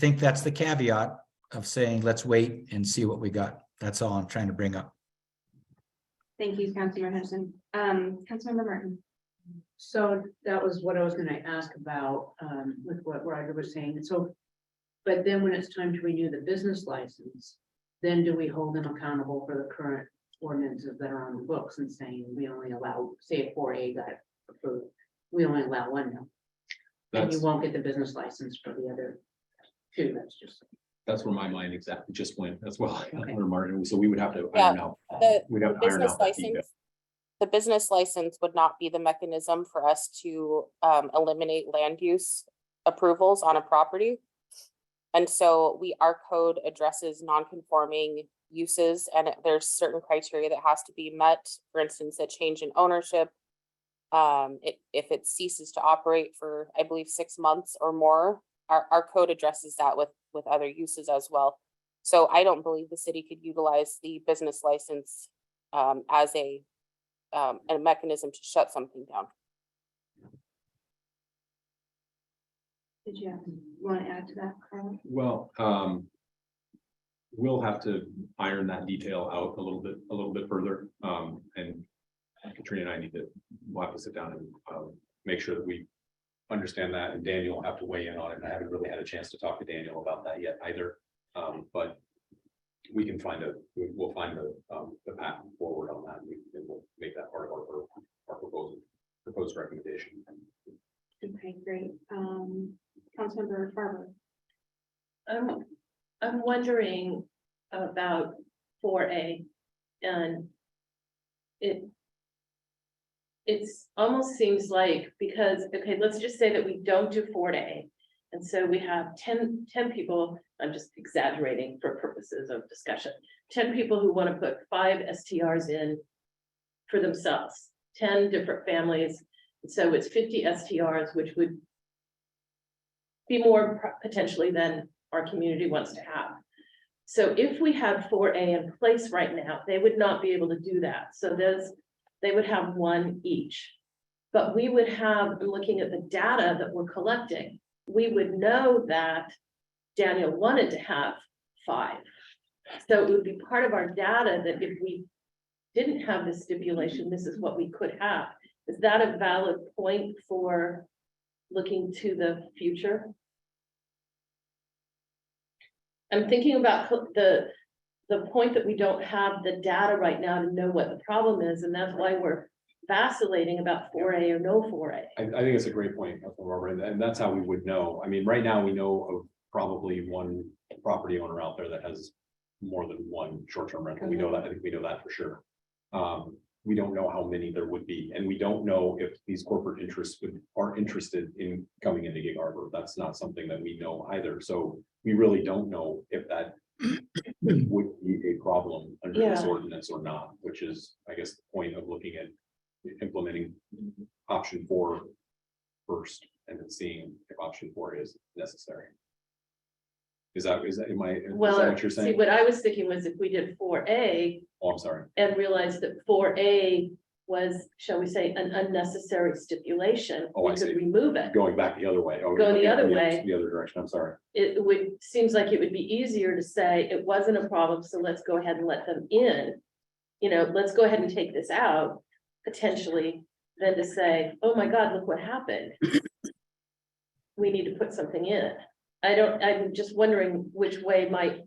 Speaker 6: think that's the caveat of saying, let's wait and see what we got. That's all I'm trying to bring up.
Speaker 1: Thank you, Councilmember Henderson. Councilmember Martin.
Speaker 9: So that was what I was gonna ask about, with what Roger was saying. So, but then when it's time to renew the business license, then do we hold them accountable for the current ordinances that are on the books and saying we only allow, say if 4A got approved, we only allow 1 now? And you
Speaker 2: That's,
Speaker 9: won't get the business license for the other 2, that's just.
Speaker 2: that's where my mind exactly just went as well.
Speaker 9: Okay.
Speaker 2: Martin, so we would have to
Speaker 11: Yeah,
Speaker 2: iron out.
Speaker 11: The
Speaker 2: We'd have to iron
Speaker 11: business
Speaker 2: out that feedback.
Speaker 11: license, the business license would not be the mechanism for us to eliminate land use approvals on a property. And so our code addresses non-conforming uses and there's certain criteria that has to be met. For instance, a change in ownership. If it ceases to operate for, I believe, 6 months or more, our code addresses that with other uses as well. So I don't believe the city could utilize the business license as a mechanism to shut something down.
Speaker 1: Did you want to add to that, Carl?
Speaker 2: Well, we'll have to iron that detail out a little bit further. And Katrina and I we'll have to sit down and make sure that we understand that, and Daniel will have to weigh in on it. I haven't really had a chance to talk to Daniel about that yet either. But we can we'll find the path forward on that. And we'll make that part of our proposed recommendation.
Speaker 1: Okay, great. Councilmember Farber.
Speaker 4: I'm wondering about 4A and it's almost seems like, because, okay, let's just say that we don't do 4A. And so we have 10 people, I'm just exaggerating for purposes of discussion, 10 people who want to put 5 STRs in for themselves, 10 different families. So it's 50 STRs, which would be more potentially than our community wants to have. So if we had 4A in place right now, they would not be able to do that. So they would have 1 each. But we would have, looking at the data that we're collecting, we would know that Daniel wanted to have 5. So it would be part of our data that if we didn't have this stipulation, this is what we could have. Is that a valid point for looking to the future? I'm thinking about the point that we don't have the data right now to know what the problem is, and that's why we're vacillating about 4A or no 4A.
Speaker 2: I think it's a great point, Robert, and that's how we would know. I mean, right now we know of probably 1 property owner out there that has more than 1 short-term rental. We know that. I think we know that for sure. We don't know how many there would be, and we don't know if these corporate interests are interested in coming into Gig Harbor. That's not something that we know either. So we really don't know if that would be a problem under this ordinance or not, which is, I guess, the point of looking at implementing option 4 first and then seeing if option 4 is necessary. Is that what you're
Speaker 4: See,
Speaker 2: saying?
Speaker 4: what I was thinking was if we did 4A
Speaker 2: Oh, I'm sorry.
Speaker 4: and realized that 4A was, shall we say, an unnecessary stipulation,
Speaker 2: Oh,
Speaker 4: we
Speaker 2: I
Speaker 4: could
Speaker 2: see.
Speaker 4: remove it.
Speaker 2: Going back the other way. Oh,
Speaker 4: Go the
Speaker 2: yeah,
Speaker 4: other
Speaker 2: yeah,
Speaker 4: way.
Speaker 2: The other direction. I'm sorry.
Speaker 4: It would, seems like it would be easier to say it wasn't a problem, so let's go ahead and let them in. You know, let's go ahead and take this out, potentially, than to say, oh my God, look what happened. We need to put something in. I'm just wondering which way might,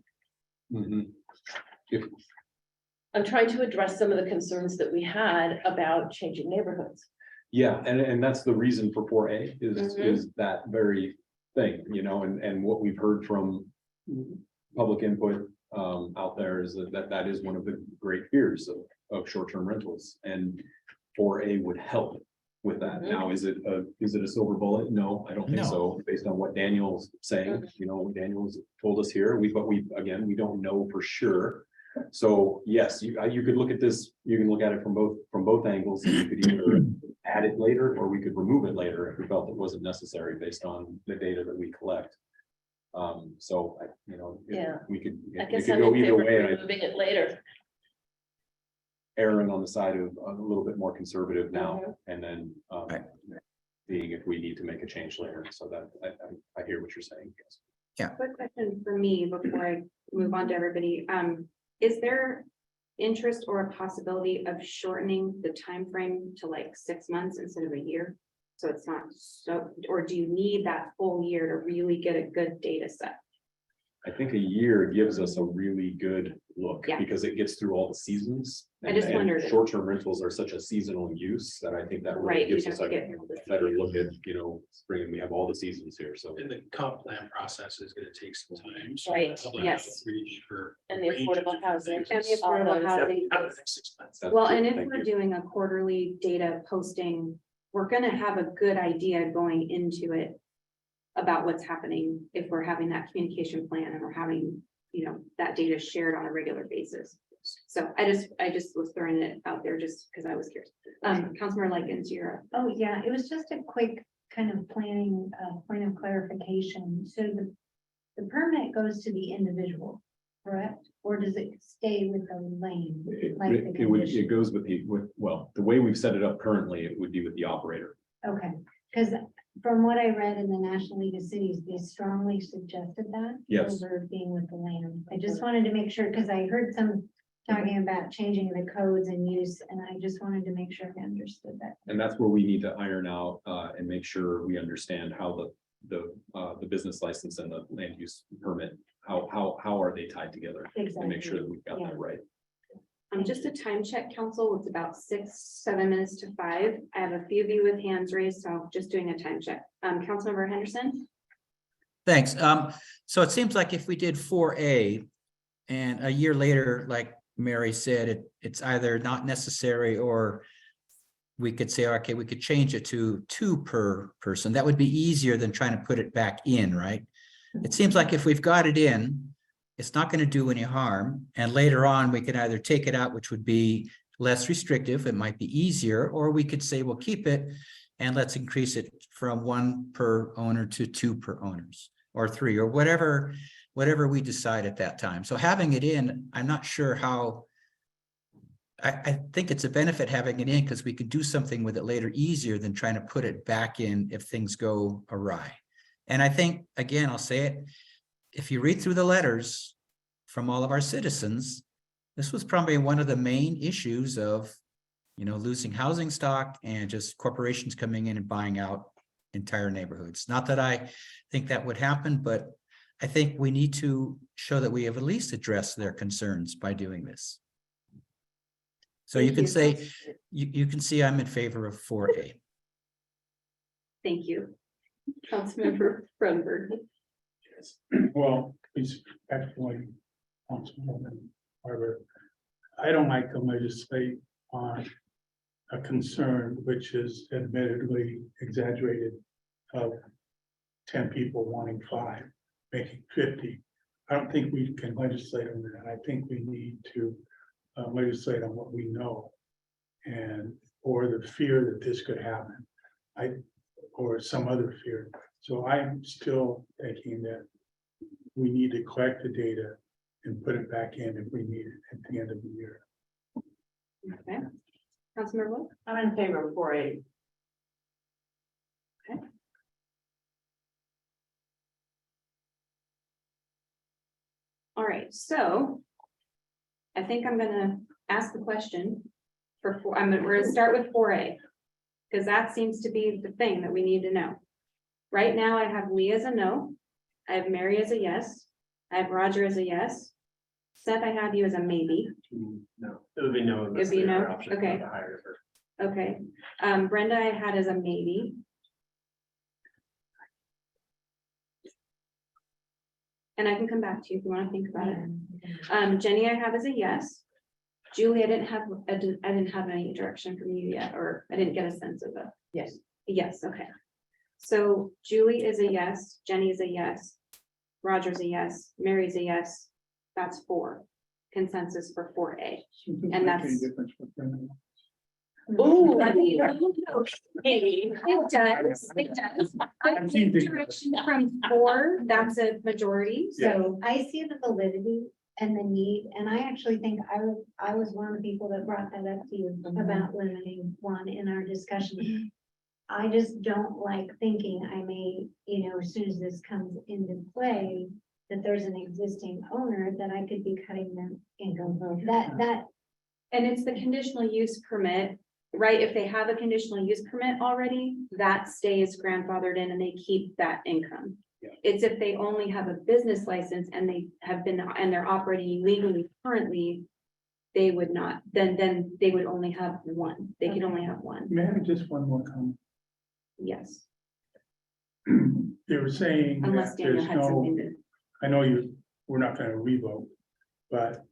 Speaker 2: Mhm.
Speaker 4: I'm trying to address some of the concerns that we had about changing neighborhoods.
Speaker 2: Yeah, and that's the reason for 4A
Speaker 4: Mhm.
Speaker 2: is that very thing, and what we've heard from public input out there is that is one of the great fears of short-term rentals, and 4A would help with that.
Speaker 4: Mhm.
Speaker 2: Now, is it a silver bullet? No, I don't think
Speaker 6: No.
Speaker 2: so, based on what Daniel's saying, what Daniel's told us here, but we don't know for sure. So yes, you could look at this, you can look at it from both angles, and you could either add it later, or we could remove it later if we felt it wasn't necessary based on the data that we collect. So,
Speaker 4: Yeah.
Speaker 2: we could.
Speaker 4: I
Speaker 2: it
Speaker 4: guess
Speaker 2: could
Speaker 4: I'm
Speaker 2: go
Speaker 4: in
Speaker 2: either
Speaker 4: favor of
Speaker 2: way, and I
Speaker 4: removing it later.
Speaker 2: erring on the side of a little bit more conservative now,
Speaker 4: Mhm.
Speaker 2: and then,
Speaker 6: Right.
Speaker 2: seeing if we need to make a change later, so that, I hear what you're saying.
Speaker 1: Quick question for me before I move on to everybody. Is there interest or a possibility of shortening the time frame to like 6 months instead of a year? So it's not so, or do you need that full year to really get a good data set?
Speaker 2: I think a year gives us a really good look,
Speaker 1: Yeah.
Speaker 2: because it gets through all the seasons.
Speaker 1: I just
Speaker 2: and
Speaker 1: wondered.
Speaker 2: Short-term rentals are such a seasonal use that I think that really
Speaker 1: Right, you
Speaker 2: gives
Speaker 1: have
Speaker 2: us
Speaker 1: to
Speaker 2: a
Speaker 1: get.
Speaker 2: better look at, spring, and we have all the seasons here, so.
Speaker 10: And the comp plan process is gonna take some time. so
Speaker 4: Right,
Speaker 10: public
Speaker 1: yes.
Speaker 10: outreach for
Speaker 4: And the
Speaker 10: a range of
Speaker 4: affordable
Speaker 10: different
Speaker 4: housing.
Speaker 10: things.
Speaker 1: And the affordable
Speaker 4: All those.
Speaker 1: housing.
Speaker 10: Out of the next 6 months.
Speaker 2: that's
Speaker 1: Well,
Speaker 2: true.
Speaker 1: and if
Speaker 2: Thank
Speaker 1: we're
Speaker 2: you.
Speaker 1: doing a quarterly data posting, we're gonna have a good idea going into it about what's happening if we're having that communication plan and we're having, that data shared on a regular basis. So I just was throwing it out there just because I was curious. Councilmember Likens, you're up.
Speaker 7: Oh, yeah, it was just a quick kind of planning, point of clarification. So the permit goes to the individual, correct? Or does it stay with the lane? Like the
Speaker 2: It goes with the way we've set it up currently, it would be with the operator.
Speaker 7: Okay, because from what I read in the National League of Cities, they strongly suggested that.
Speaker 2: Yes.
Speaker 7: Over being with the land. I just wanted to make sure, because I heard some talking about changing the codes and use, and I just wanted to make sure I understood that.
Speaker 2: And that's where we need to iron out and make sure we understand how the business license and the land use permit, how are they tied together? And make sure that we've got that right.
Speaker 1: Just a time check, council. It's about 7 minutes to 5. I have a few of you with hands raised, so just doing a time check. Councilmember Henderson?
Speaker 6: Thanks. So it seems like if we did 4A and a year later, like Mary said, it's either not necessary, or we could say, okay, we could change it to 2 per person. That would be easier than trying to put it back in, right? It seems like if we've got it in, it's not going to do any harm. And later on, we can either take it out, which would be less restrictive. It might be easier, or we could say, we'll keep it and let's increase it from 1 per owner to 2 per owners, or 3, or whatever we decide at that time. So having it in, I'm not sure how. I think it's a benefit having it in, because we could do something with it later easier than trying to put it back in if things go awry. And I think, again, I'll say it, if you read through the letters from all of our citizens, this was probably one of the main issues of, losing housing stock and just corporations coming in and buying out entire neighborhoods. Not that I think that would happen, but I think we need to show that we have at least addressed their concerns by doing this. So you
Speaker 1: Thank
Speaker 6: can
Speaker 1: you.
Speaker 6: say, you can see I'm in favor of 4A.
Speaker 1: Thank you. Councilmember Frenberg.
Speaker 5: Well, respectfully, Councilwoman Barber, I don't like to legislate on a concern which is admittedly exaggerated of 10 people wanting 5, making 50. I don't think we can legislate on that. I think we need to legislate on what we know, or the fear that this could happen, or some other fear. So I'm still thinking that we need to collect the data and put it back in if we need it at the end of the year.
Speaker 1: Okay. Councilmember Wood?
Speaker 3: I'm in favor of 4A.
Speaker 1: All right, so I think I'm gonna ask the question for we're gonna start with 4A. Because that seems to be the thing that we need to know. Right now, I have Lee as a no. I have Mary as a yes. I have Roger as a yes. Seth, I have you as a maybe.
Speaker 8: No, it would be no. unless
Speaker 1: It'd be
Speaker 8: the other
Speaker 1: no?
Speaker 8: option
Speaker 1: Okay.
Speaker 8: to hire her.
Speaker 1: Okay, Brenda, I had as a maybe. And I can come back to you if you want to think about it. Jenny, I have as a yes. Julie, I didn't have any direction from you yet, or I didn't get a sense of it.
Speaker 3: Yes.
Speaker 1: Yes, okay. So Julie is a yes, Jenny is a yes. Roger's a yes, Mary's a yes. That's 4. Consensus for 4A. And that's-
Speaker 5: Difference with them.
Speaker 1: Oh, I mean, it does, it does. I see direction from 4, that's a majority, so.
Speaker 7: I see the validity and the need, and I actually think I was one of the people that brought that up to you about limiting 1 in our discussion. I just don't like thinking I may, as soon as this comes into play, that there's an existing owner that I could be cutting them income. That,
Speaker 1: And it's the conditional use permit, right? If they have a conditional use permit already, that stays grandfathered in and they keep that income.
Speaker 5: Yeah.
Speaker 1: It's if they only have a business license and they have been, and they're operating illegally currently, they would not, then they would only have 1. They could only have 1.
Speaker 5: May I have just one more comment?
Speaker 1: Yes,
Speaker 5: They were saying
Speaker 1: unless
Speaker 5: that
Speaker 1: Daniel
Speaker 5: there's
Speaker 1: had
Speaker 5: no,
Speaker 1: something to.
Speaker 5: I know we're not gonna revote, but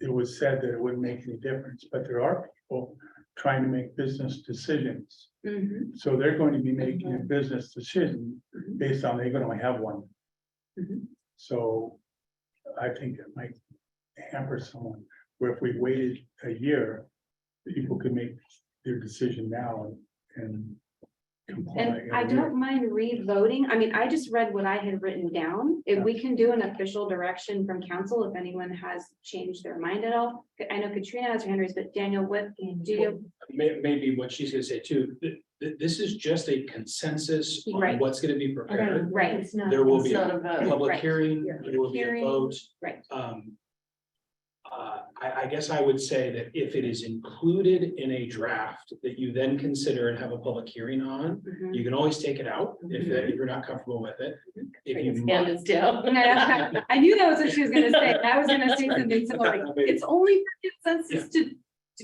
Speaker 5: it was said that it wouldn't make any difference, but there are people trying to make business decisions.
Speaker 1: Mhm.
Speaker 5: So they're going to be making a business decision based on they're gonna have 1.
Speaker 1: Mhm.
Speaker 5: So I think it might hamper someone, where if we waited a year, people could make their decision now and comply.
Speaker 1: And I don't mind re-voting. I mean, I just read what I had written down. If we can do an official direction from council, if anyone has changed their mind at all. I know Katrina has her hand raised, but Daniel, what do you?
Speaker 10: Maybe what she's gonna say too, this is just a consensus on
Speaker 1: Right.
Speaker 10: what's gonna be prepared.
Speaker 1: Right.
Speaker 7: It's not.
Speaker 10: There will be
Speaker 3: It's
Speaker 10: a
Speaker 3: not a vote.
Speaker 10: public
Speaker 1: Right.
Speaker 10: hearing, there will be a
Speaker 1: Hearing,
Speaker 10: vote.
Speaker 1: right.
Speaker 10: I guess I would say that if it is included in a draft that you then consider and have a public hearing on,
Speaker 1: Mhm.
Speaker 10: you can always take it out if you're not comfortable with it. If
Speaker 4: Bring his
Speaker 10: you
Speaker 4: hand is down.
Speaker 1: I knew that was what she was gonna say. I was gonna say something similar, like, it's only for consensus to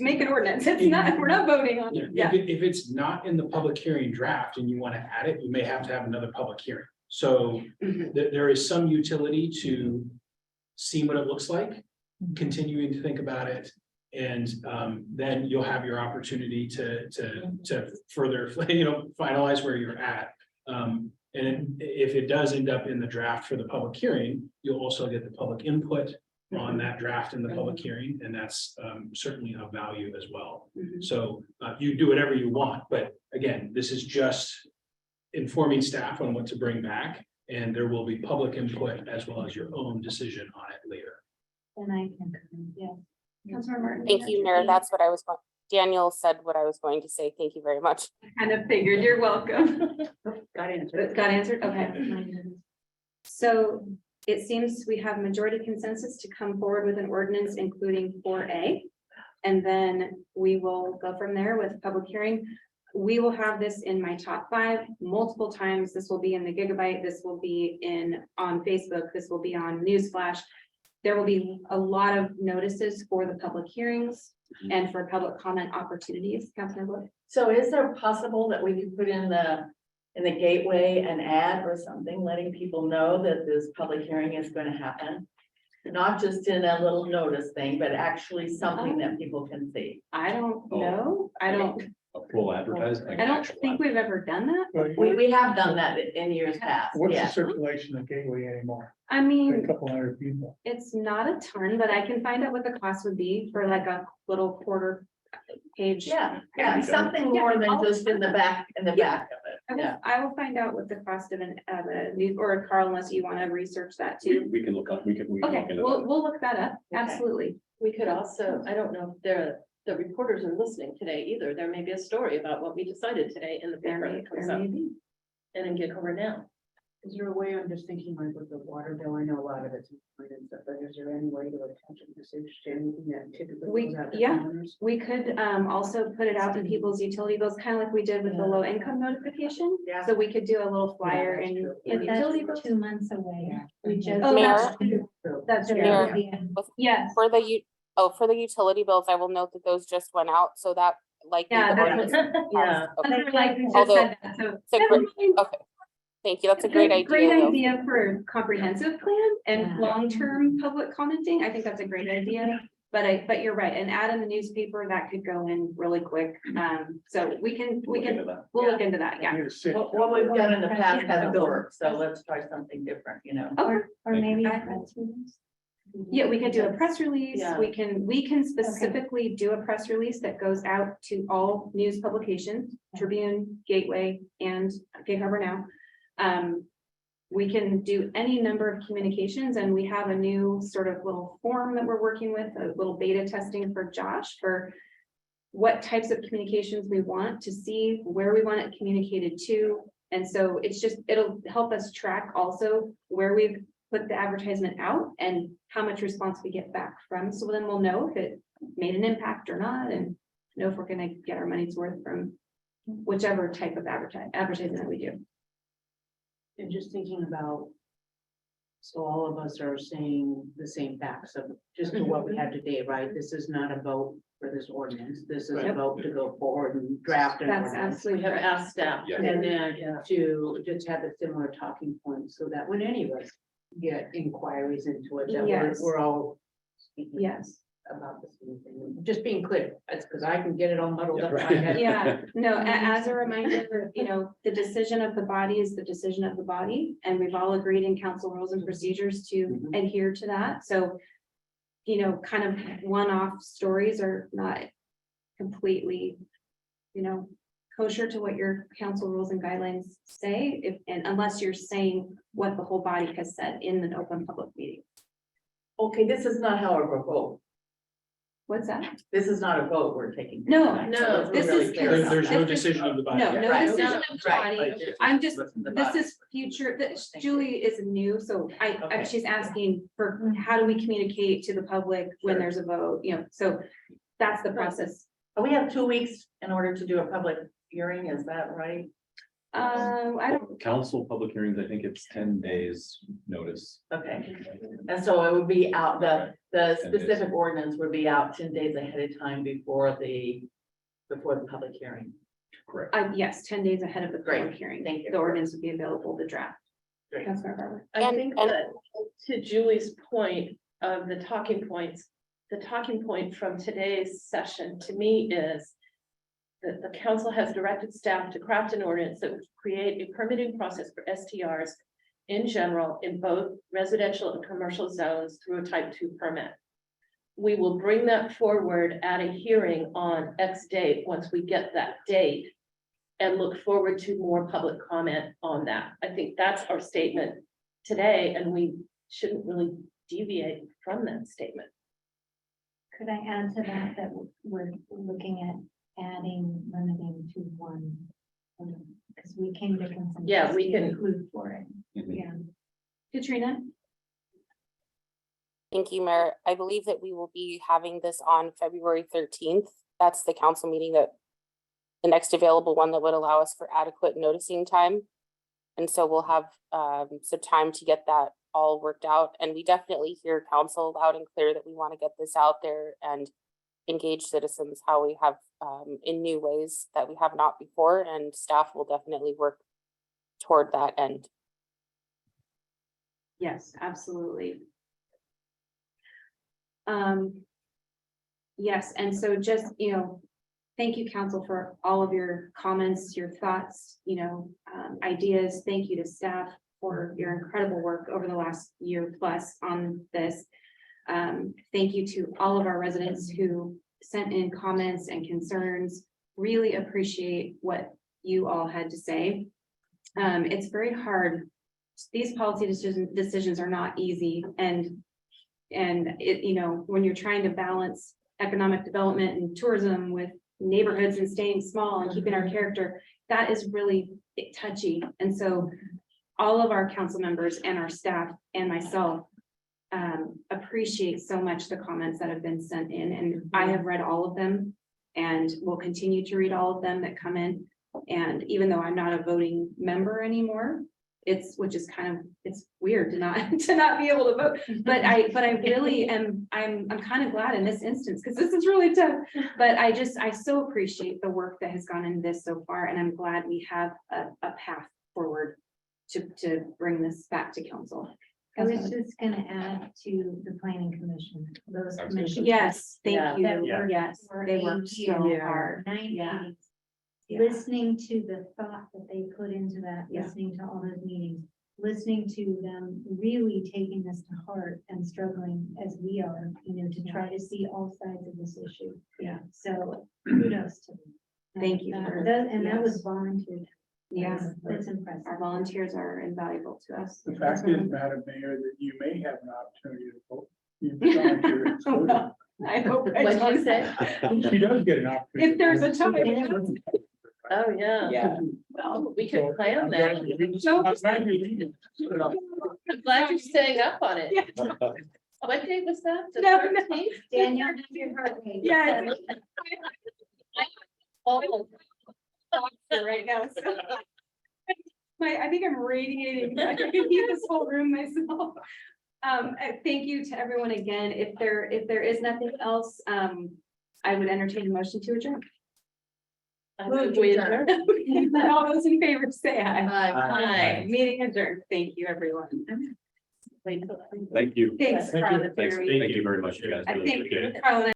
Speaker 1: make an ordinance. It's not, we're not voting on it. Yeah.
Speaker 10: If it's not in the public hearing draft and you want to add it, you may have to have another public hearing. So
Speaker 1: Mhm.
Speaker 10: there is some utility to see what it looks like, continuing to think about it. And then you'll have your opportunity to further, finalize where you're at. And if it does end up in the draft for the public hearing, you'll also get the public input on that draft in the public hearing, and that's certainly of value as well.
Speaker 1: Mhm.
Speaker 10: So you do whatever you want, but again, this is just informing staff on what to bring back. And there will be public input as well as your own decision on it later.
Speaker 7: And I can, yeah.
Speaker 1: Councilmember Martin.
Speaker 11: Thank you, Mayor. That's what I was, Daniel said what I was going to say. Thank you very much.
Speaker 1: Kind of figured, you're welcome.
Speaker 3: Got answered.
Speaker 1: Got answered, okay. So it seems we have majority consensus to come forward with an ordinance including 4A. And then we will go from there with public hearing. We will have this in my top 5 multiple times. This will be in the Gigabyte. This will be on Facebook. This will be on Newsflash. There will be a lot of notices for the public hearings and for public comment opportunities. Councilor Wood?
Speaker 3: So is there possible that we could put in the gateway an ad or something, letting people know that this public hearing is going to happen? Not just in a little notice thing, but actually something that people can see.
Speaker 1: I don't know. I don't
Speaker 2: A full advertising.
Speaker 1: I don't think we've ever done that.
Speaker 5: But
Speaker 3: We have done that in years past,
Speaker 5: what's the
Speaker 3: yeah.
Speaker 5: circulation of Gateway anymore?
Speaker 1: I
Speaker 5: A
Speaker 1: mean,
Speaker 5: couple hundred people.
Speaker 1: it's not a ton, but I can find out what the cost would be for like a little quarter page.
Speaker 3: Yeah, something more than just in the back of it, yeah.
Speaker 1: I will find out what the cost of a news, or Carl, unless you want to research that too.
Speaker 2: We can look up, we can look
Speaker 1: Okay,
Speaker 2: into
Speaker 1: we'll,
Speaker 2: that.
Speaker 1: we'll look that up.
Speaker 3: Okay.
Speaker 1: Absolutely.
Speaker 4: We could also, I don't know if the reporters are listening today either. There may be a story about what we decided today in the
Speaker 1: There
Speaker 4: paper
Speaker 1: may,
Speaker 4: that comes
Speaker 1: there
Speaker 4: up
Speaker 1: may be.
Speaker 4: and then get over now.
Speaker 9: Is there a way, I'm just thinking like with the water bill, I know a lot of it's and stuff, but is there any way to attach a message to anything that typically goes out to
Speaker 1: yeah.
Speaker 9: homeowners?
Speaker 1: We could also put it out in people's utility bills, kind of like we did with the low income notification.
Speaker 3: Yeah.
Speaker 1: So we could do a little flyer
Speaker 9: that's
Speaker 1: in
Speaker 9: true.
Speaker 1: in
Speaker 7: But
Speaker 1: utility
Speaker 7: that's
Speaker 1: bills.
Speaker 7: 2 months away. We just.
Speaker 1: Oh,
Speaker 11: Mayor?
Speaker 1: that's true. That's true.
Speaker 11: Mayor.
Speaker 1: Yes.
Speaker 11: For the utility bills, I will note that those just went out, so that likely.
Speaker 1: Yeah,
Speaker 11: the
Speaker 1: that's
Speaker 11: ordinance
Speaker 1: what-
Speaker 11: has- okay.
Speaker 1: That's like we just
Speaker 11: Although-
Speaker 1: said that, so.
Speaker 11: It's a great, okay, thank you, that's a great idea.
Speaker 1: Great
Speaker 11: though.
Speaker 1: idea for comprehensive plan and
Speaker 7: Yeah.
Speaker 1: long-term public commenting. I think that's a great idea. But you're right, an ad in the newspaper that could go in really quick. So we can,
Speaker 2: Look into that.
Speaker 1: we'll look into that, yeah.
Speaker 3: What we've done in the past hasn't worked, so let's try something different, you know.
Speaker 1: Okay.
Speaker 7: Or
Speaker 2: Thank
Speaker 7: maybe.
Speaker 1: you.
Speaker 7: a press release.
Speaker 1: Yeah, we could do a press release.
Speaker 9: Yeah.
Speaker 1: We can specifically do a press release that goes out to all news publications, Tribune, Gateway, and Gig Harbor Now. We can do any number of communications, and we have a new sort of little form that we're working with, a little beta testing for Josh for what types of communications we want to see, where we want it communicated to. And so it's just, it'll help us track also where we've put the advertisement out and how much response we get back from. So then we'll know if it made an impact or not, and know if we're gonna get our money's worth from whichever type of advertising that we do.
Speaker 9: And just thinking about. So all of us are saying the same facts of just to what we have today, right? This is not a vote for this ordinance. This is a
Speaker 1: Yep.
Speaker 9: vote to go forward and draft an
Speaker 1: That's
Speaker 9: ordinance.
Speaker 1: absolutely
Speaker 4: We have
Speaker 1: correct.
Speaker 4: asked staff.
Speaker 2: Yeah.
Speaker 9: And then to just have a similar talking point so that when any of us get inquiries into it, that
Speaker 1: Yes.
Speaker 9: we're all speaking
Speaker 1: Yes,
Speaker 9: about the same thing. Just being clear, that's because I can get it all muddled
Speaker 2: Yeah,
Speaker 9: up. in my
Speaker 2: right.
Speaker 9: head.
Speaker 1: yeah, no, as a reminder, the decision of the body is the decision of the body, and we've all agreed in council rules and procedures to
Speaker 2: Mhm.
Speaker 1: adhere to that, so. Kind of one-off stories are not completely, kosher to what your council rules and guidelines say, and unless you're saying what the whole body has said in an open public meeting.
Speaker 3: Okay, this is not how we're vote.
Speaker 1: What's that?
Speaker 3: This is not a vote we're taking.
Speaker 1: No,
Speaker 3: tonight, so
Speaker 1: no,
Speaker 3: let's be
Speaker 1: this
Speaker 3: really
Speaker 1: is
Speaker 3: clear
Speaker 10: There-
Speaker 3: about
Speaker 10: There's
Speaker 3: that.
Speaker 10: no
Speaker 1: This is-
Speaker 10: decision of the body.
Speaker 1: No,
Speaker 10: yet.
Speaker 1: no
Speaker 3: Right.
Speaker 1: decision
Speaker 3: No,
Speaker 1: of the
Speaker 3: right.
Speaker 1: body. I'm just,
Speaker 3: Listen to the
Speaker 1: this
Speaker 3: body.
Speaker 1: is future,
Speaker 3: Thank you.
Speaker 1: Julie is new, so
Speaker 3: Okay.
Speaker 1: she's asking for how do we communicate to the public when
Speaker 3: Sure.
Speaker 1: there's a vote, so that's the process.
Speaker 3: We have 2 weeks in order to do a public hearing, is that right?
Speaker 1: I don't,
Speaker 2: Council public hearings, I think it's 10 days notice.
Speaker 3: Okay, and so it would be out, the specific ordinance would be out 10 days ahead of time before the public hearing.
Speaker 2: Correct.
Speaker 1: yes, 10 days ahead of the public
Speaker 3: Great,
Speaker 1: hearing.
Speaker 3: thank you.
Speaker 1: The ordinance would be available to draft.
Speaker 3: Great.
Speaker 1: Councilor Barber.
Speaker 4: I
Speaker 11: And-
Speaker 4: think
Speaker 11: and-
Speaker 4: that to Julie's point of the talking points, the talking point from today's session to me is that the council has directed staff to craft an ordinance that would create a permitting process for STRs in general in both residential and commercial zones through a type 2 permit. We will bring that forward at a hearing on X date, once we get that date, and look forward to more public comment on that. I think that's our statement today, and we shouldn't really deviate from that statement.
Speaker 7: Could I add to that, that we're looking at adding, limiting to one? Because we came to consensus.
Speaker 4: Yeah, we
Speaker 7: to
Speaker 4: can-
Speaker 7: include for it,
Speaker 2: Mhm.
Speaker 7: yeah.
Speaker 1: Katrina?
Speaker 11: Thank you, Mayor. I believe that we will be having this on February 13th. That's the council meeting the next available one that would allow us for adequate noticing time. And so we'll have some time to get that all worked out. And we definitely hear council loud and clear that we want to get this out there and engage citizens how we have in new ways that we have not before, and staff will definitely work toward that end.
Speaker 1: Yes, absolutely. Yes, and so just, thank you, council, for all of your comments, your thoughts, ideas. Thank you to staff for your incredible work over the last year plus on this. Thank you to all of our residents who sent in comments and concerns. Really appreciate what you all had to say. It's very hard. These policy decisions are not easy, and it, when you're trying to balance economic development and tourism with neighborhoods and staying small and keeping our character, that is really touchy. And so all of our council members and our staff and myself appreciate so much the comments that have been sent in, and I have read all of them and will continue to read all of them that come in. And even though I'm not a voting member anymore, which is kind of, it's weird to not, to not be able to vote. But I really am, I'm kind of glad in this instance, because this is really tough. But I so appreciate the work that has gone into this so far, and I'm glad we have a path forward to bring this back to council.
Speaker 7: I was just gonna add to the planning commission, those
Speaker 2: Absolutely.
Speaker 7: commissions.
Speaker 1: Yes,
Speaker 7: that
Speaker 1: thank you.
Speaker 7: worked
Speaker 1: Yes,
Speaker 7: for
Speaker 1: they
Speaker 7: a
Speaker 1: worked
Speaker 7: year,
Speaker 1: so hard.
Speaker 7: 9
Speaker 1: Yeah.
Speaker 7: meetings.
Speaker 1: Yeah.
Speaker 7: Listening to the thought that they put into that,
Speaker 1: Yeah.
Speaker 7: listening to all those meetings, listening to them really taking this to heart and struggling as we are, to try to see all sides of this issue.
Speaker 1: Yeah.
Speaker 7: So kudos to them.
Speaker 1: Thank you
Speaker 7: And
Speaker 1: for-
Speaker 7: that was
Speaker 1: yes.
Speaker 7: volunteered.
Speaker 1: Yes,
Speaker 7: That's impressive.
Speaker 1: our volunteers are invaluable to us.
Speaker 5: The fact is, Madam Mayor, that you may have an opportunity to vote. You've gone to your exclusion.
Speaker 1: Well, I hope. I
Speaker 4: What'd you
Speaker 1: don't.
Speaker 4: say?
Speaker 5: She does get an opportunity.
Speaker 1: If there's a time.
Speaker 4: Oh, yeah.
Speaker 1: Yeah.
Speaker 4: Well, we could plan that.
Speaker 1: No.
Speaker 4: I'm glad you're staying up on it.
Speaker 1: Yeah.
Speaker 4: What day was that? The
Speaker 1: No, no.
Speaker 4: 13th?
Speaker 7: Daniel, have your heart rate.
Speaker 1: Yeah.
Speaker 4: Oh,
Speaker 1: Right now. So. I think I'm radiating. I can heat this whole room myself. Thank you to everyone again. If there is nothing else, I would entertain a motion to adjourn.
Speaker 4: I move we adjourn.
Speaker 1: All those in favor say aye.
Speaker 4: Aye.
Speaker 1: Meeting adjourned. Thank you, everyone.
Speaker 4: Wait till-
Speaker 2: Thank you.
Speaker 1: Thanks,
Speaker 2: Thank
Speaker 1: Carla.
Speaker 2: you. Thank you very much, you guys.
Speaker 1: I
Speaker 2: Really appreciate it.
Speaker 1: think Carla and I